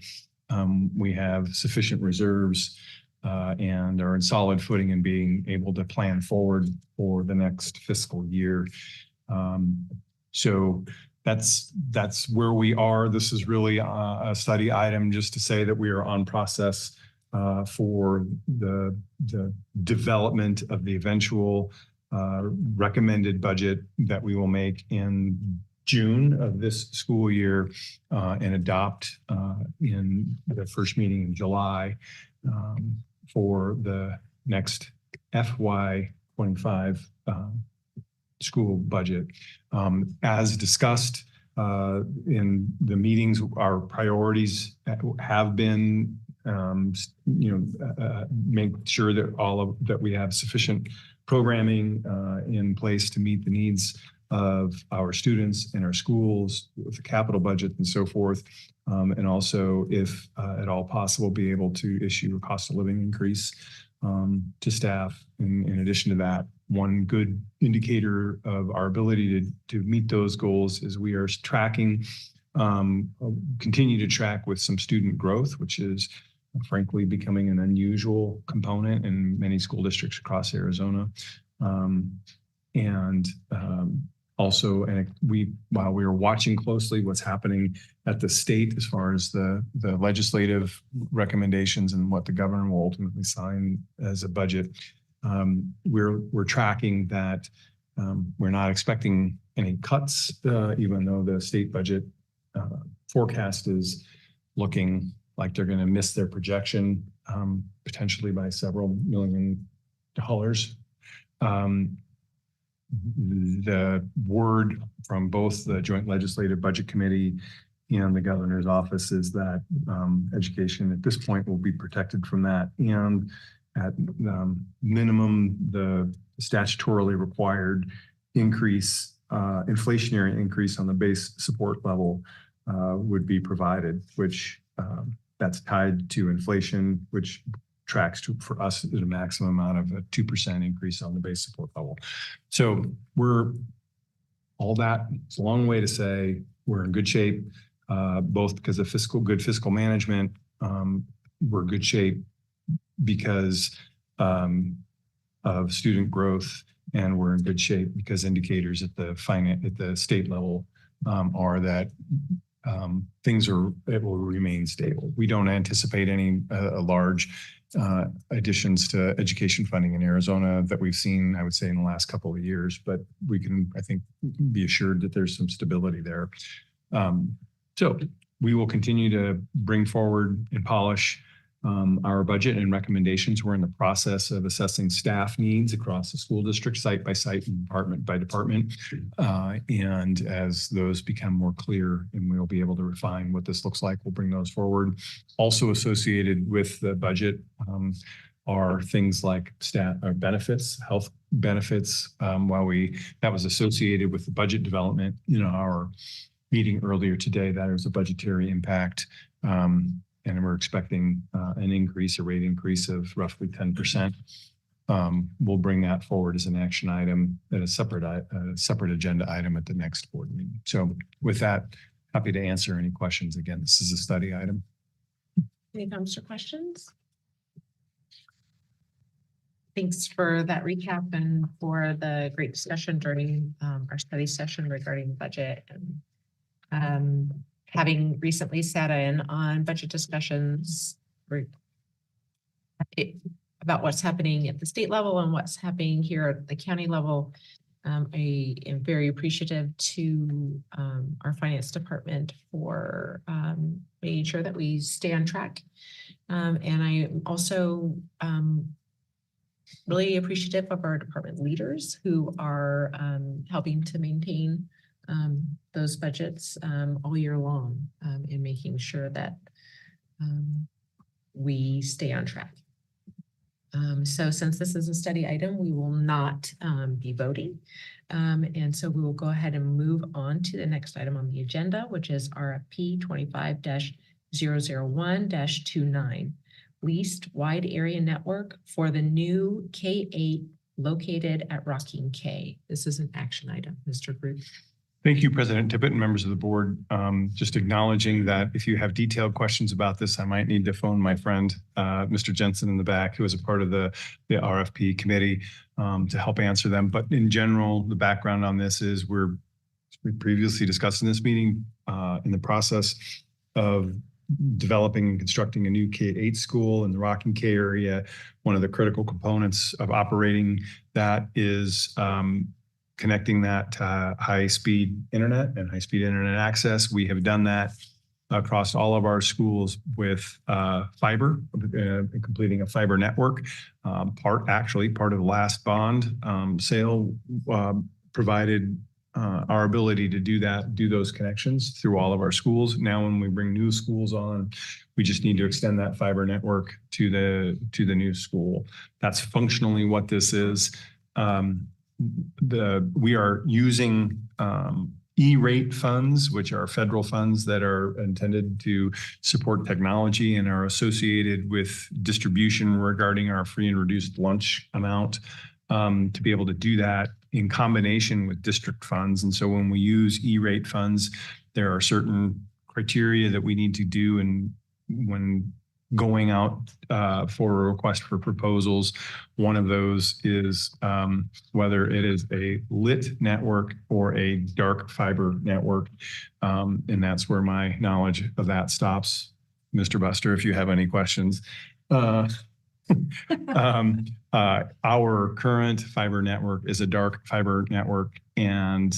We have sufficient reserves and are in solid footing in being able to plan forward for the next fiscal year. So that's where we are. This is really a study item just to say that we are on process for the development of the eventual recommended budget that we will make in June of this school year and adopt in the first meeting in July for the next FY25 school budget. As discussed in the meetings, our priorities have been, make sure that that we have sufficient programming in place to meet the needs of our students and our schools with the capital budget and so forth. And also, if at all possible, be able to issue a cost of living increase to staff. In addition to that, one good indicator of our ability to meet those goals is we are tracking, continue to track with some student growth, which is frankly becoming an unusual component in many school districts across Arizona. Also, while we are watching closely what's happening at the state as far as the legislative recommendations and what the governor will ultimately sign as a budget, we're tracking that we're not expecting any cuts, even though the state budget forecast is looking like they're going to miss their projection potentially by several $1 million. The word from both the Joint Legislative Budget Committee and the governor's office is that education at this point will be protected from that. And at minimum, the statutorily required increase, inflationary increase on the base support level would be provided, which that's tied to inflation, which tracks to, for us, at a maximum amount of a 2% increase on the base support level. So all that, it's a long way to say we're in good shape, both because of good fiscal management. We're in good shape because of student growth, and we're in good shape because indicators at the state level are that it will remain stable. We don't anticipate any large additions to education funding in Arizona that we've seen, I would say, in the last couple of years, but we can, I think, be assured that there's some stability there. So we will continue to bring forward and polish our budget and recommendations. We're in the process of assessing staff needs across the school district, site by site and department by department. And as those become more clear and we'll be able to refine what this looks like, we'll bring those forward. Also associated with the budget are things like staff benefits, health benefits. That was associated with the budget development in our meeting earlier today, that was a budgetary impact. And we're expecting an increase, a rate increase of roughly 10%. We'll bring that forward as an action item at a separate agenda item at the next board meeting. So with that, happy to answer any questions. Again, this is a study item. Any comments or questions? Thanks for that recap and for the great discussion during our study session regarding the budget. And having recently sat in on budget discussions about what's happening at the state level and what's happening here at the county level, I am very appreciative to our finance department for making sure that we stay on track. And I am also really appreciative of our department leaders who are helping to maintain those budgets all year long in making sure that we stay on track. So since this is a study item, we will not be voting. And so we will go ahead and move on to the next item on the agenda, which is RFP 25-001-29, leased wide area network for the new K-8 located at Rocking K. This is an action item. Mr. Groot. Thank you, President Tippett and members of the board. Just acknowledging that if you have detailed questions about this, I might need to phone my friend, Mr. Jensen in the back, who is a part of the RFP committee to help answer them. But in general, the background on this is we previously discussed in this meeting in the process of developing and constructing a new K-8 school in the Rocking K area. One of the critical components of operating that is connecting that to high-speed internet and high-speed internet access. We have done that across all of our schools with fiber, completing a fiber network. Part of the last bond sale provided our ability to do those connections through all of our schools. Now, when we bring new schools on, we just need to extend that fiber network to the new school. That's functionally what this is. We are using E-rate funds, which are federal funds that are intended to support technology and are associated with distribution regarding our free and reduced lunch amount, to be able to do that in combination with district funds. And so when we use E-rate funds, there are certain criteria that we need to do, and when going out for a request for proposals, one of those is whether it is a lit network or a dark fiber network. And that's where my knowledge of that stops. Mr. Buster, if you have any questions. Our current fiber network is a dark fiber network, and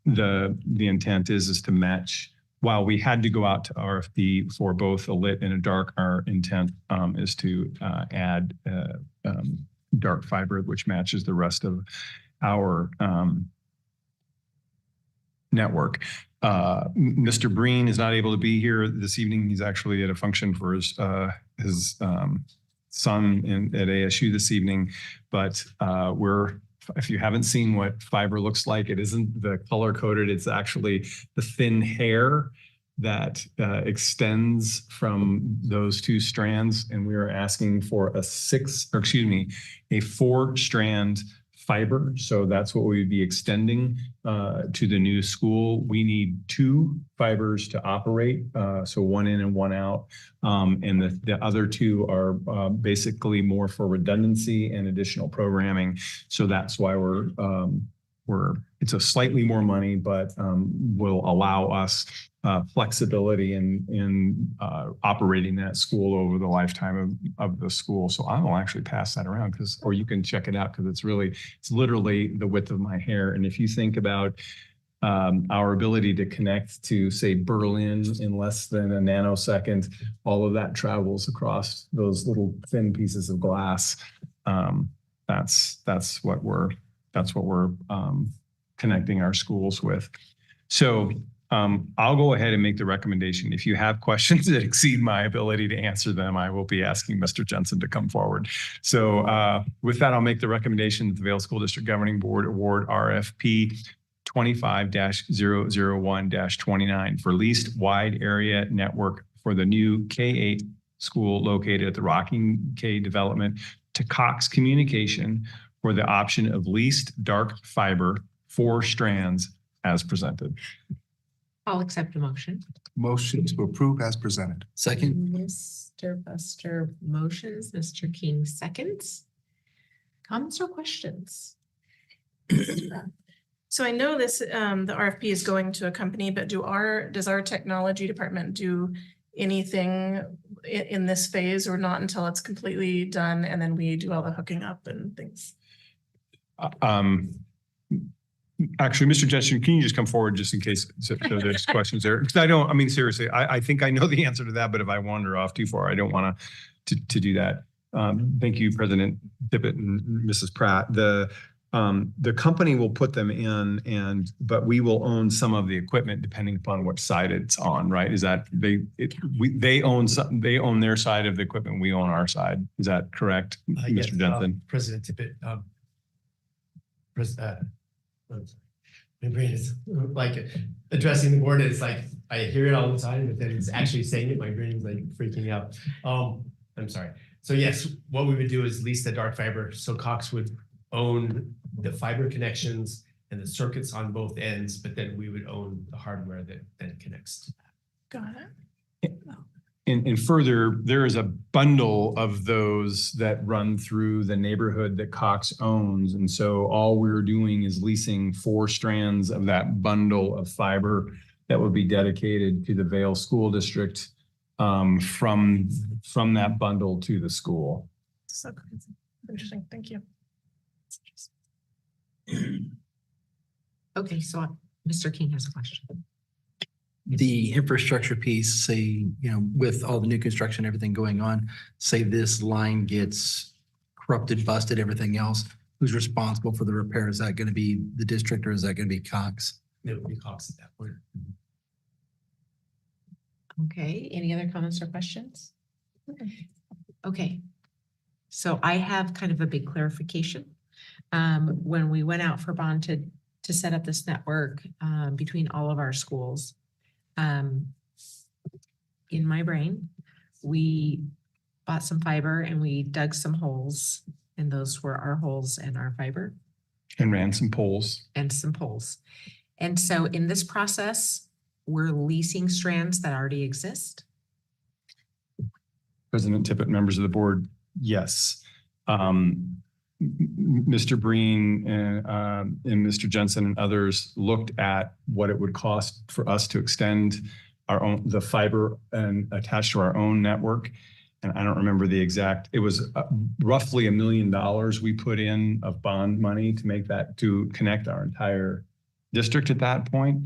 the intent is to match. While we had to go out to RFP for both a lit and a dark, our intent is to add dark fiber, which matches the rest of our network. Mr. Breen is not able to be here this evening. He's actually at a function for his son at ASU this evening, but if you haven't seen what fiber looks like, it isn't the color coded. It's actually the thin hair that extends from those two strands. And we are asking for a 4-strand fiber. So that's what we would be extending to the new school. We need 2 fibers to operate, so one in and one out. And the other 2 are basically more for redundancy and additional programming. So that's why it's a slightly more money, but will allow us flexibility in operating that school over the lifetime of the school. So I will actually pass that around, or you can check it out, because it's literally the width of my hair. And if you think about our ability to connect to, say, Berlin in less than a nanosecond, all of that travels across those little thin pieces of glass. That's what we're connecting our schools with. So I'll go ahead and make the recommendation. If you have questions that exceed my ability to answer them, I will be asking Mr. Jensen to come forward. So with that, I'll make the recommendation that the Vail School District Governing Board award RFP 25-001-29 for leased wide area network for the new K-8 school located at the Rocking K development to Cox Communication for the option of leased dark fiber 4 strands as presented. I'll accept a motion. Motion to approve as presented. Second. Mr. Buster motions, Mr. King seconds. Comments or questions? So I know this, the RFP is going to a company, but does our technology department do anything in this phase, or not until it's completely done and then we do all the hooking up and things? Actually, Mr. Jensen, can you just come forward just in case there's questions there? Because seriously, I think I know the answer to that, but if I wander off too far, I don't want to do that. Thank you, President Tippett and Mrs. Pratt. The company will put them in but we will own some of the equipment depending upon what side it's on, right? Is that they own their side of the equipment, we own our side. Is that correct, Yes, Mr. Jensen? President Tippett, my brain is like addressing the board. It's like, I hear it all the time, but then it's actually saying it. My brain is like freaking out. I'm sorry. So yes, what we would do is lease the dark fiber. So Cox would own the fiber connections and the circuits on both ends, but then we would own the hardware that then connects. Got it. And further, there is a bundle of those that run through the neighborhood that Cox owns. And so all we're doing is leasing 4 strands of that bundle of fiber that would be dedicated to the Vail School District from that bundle to the school. So crazy. Interesting. Thank you. Okay, so Mr. King has a question. The infrastructure piece, say, you know, with all the new construction, everything going on, say this line gets corrupted, busted, everything else, who's responsible for the repair? Is that going to be the district or is that going to be Cox? It would be Cox at that point. Okay, any other comments or questions? Okay, so I have kind of a big clarification. When we went out for bond to set up this network between all of our schools, in my brain, we bought some fiber and we dug some holes, and those were our holes and our fiber. And ran some poles. And some poles. And so in this process, we're leasing strands that already exist. President Tippett, members of the board, yes. Mr. Breen and Mr. Jensen and others looked at what it would cost for us to extend the fiber and attach to our own network. And I don't remember the exact, it was roughly $1 million we put in of bond money to make that, to connect our entire district at that point.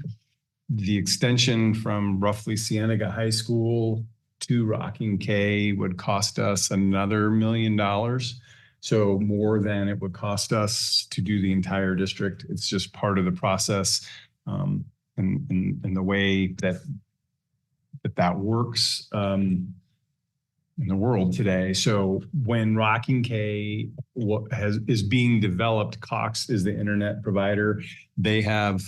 The extension from roughly Cienega High School to Rocking K would cost us another $1 million. So more than it would cost us to do the entire district. It's just part of the process and the way that works in the world today. So when Rocking K is being developed, Cox is the internet provider. They have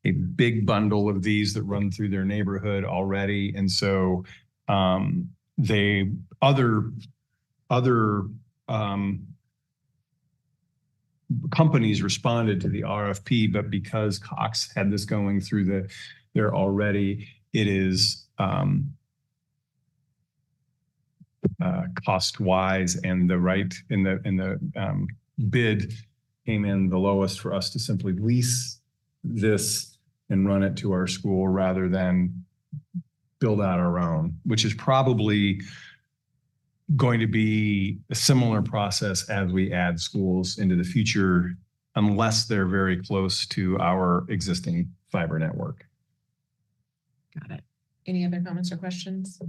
a big bundle of these that run through their neighborhood already. And so other companies responded to the RFP, but because Cox had this going through there already, it is cost wise, and the bid came in the lowest for us to simply lease this and run it to our school rather than build out our own, which is probably going to be a similar process as we add schools into the future, unless they're very close to our existing fiber network. Got it. Any other comments or questions?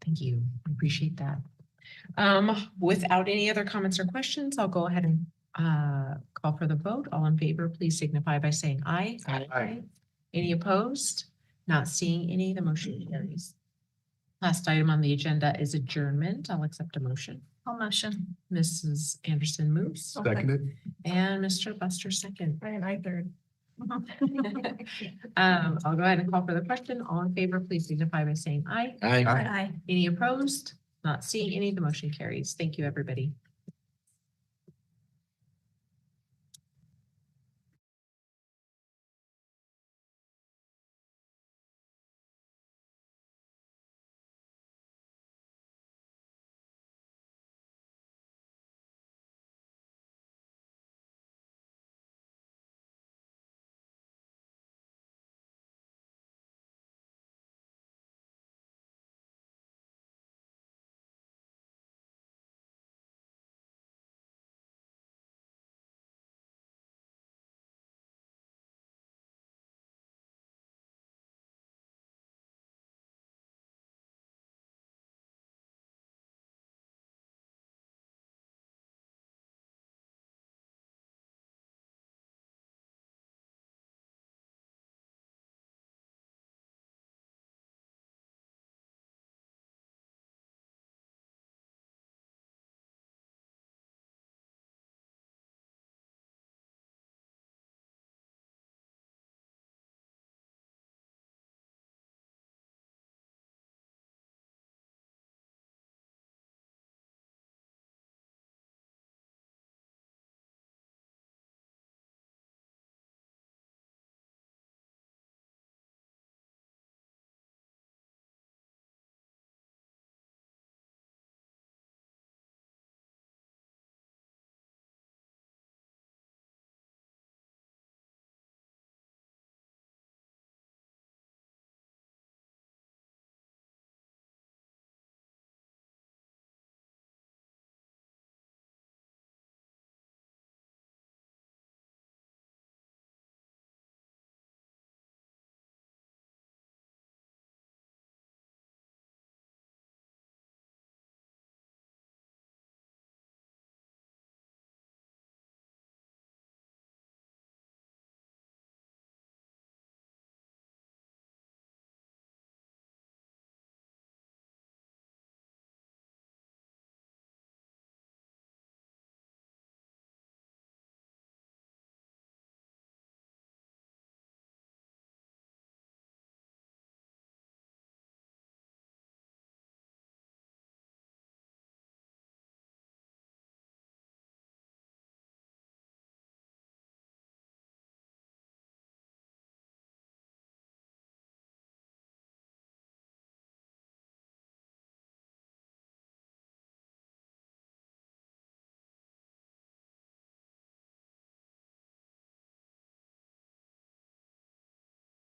Thank you. I appreciate that. Without any other comments or questions, I'll go ahead and call for the vote. All in favor, please signify by saying aye. Aye. Any opposed? Not seeing any, the motion carries. Last item on the agenda is adjournment. I'll accept a motion. I'll motion. Mrs. Anderson moves. Seconded. And Mr. Buster second. And I third. I'll go ahead and call for the question. All in favor, please signify by saying aye. Aye. Aye. Any opposed? Not seeing any, the motion carries. Thank you, everybody.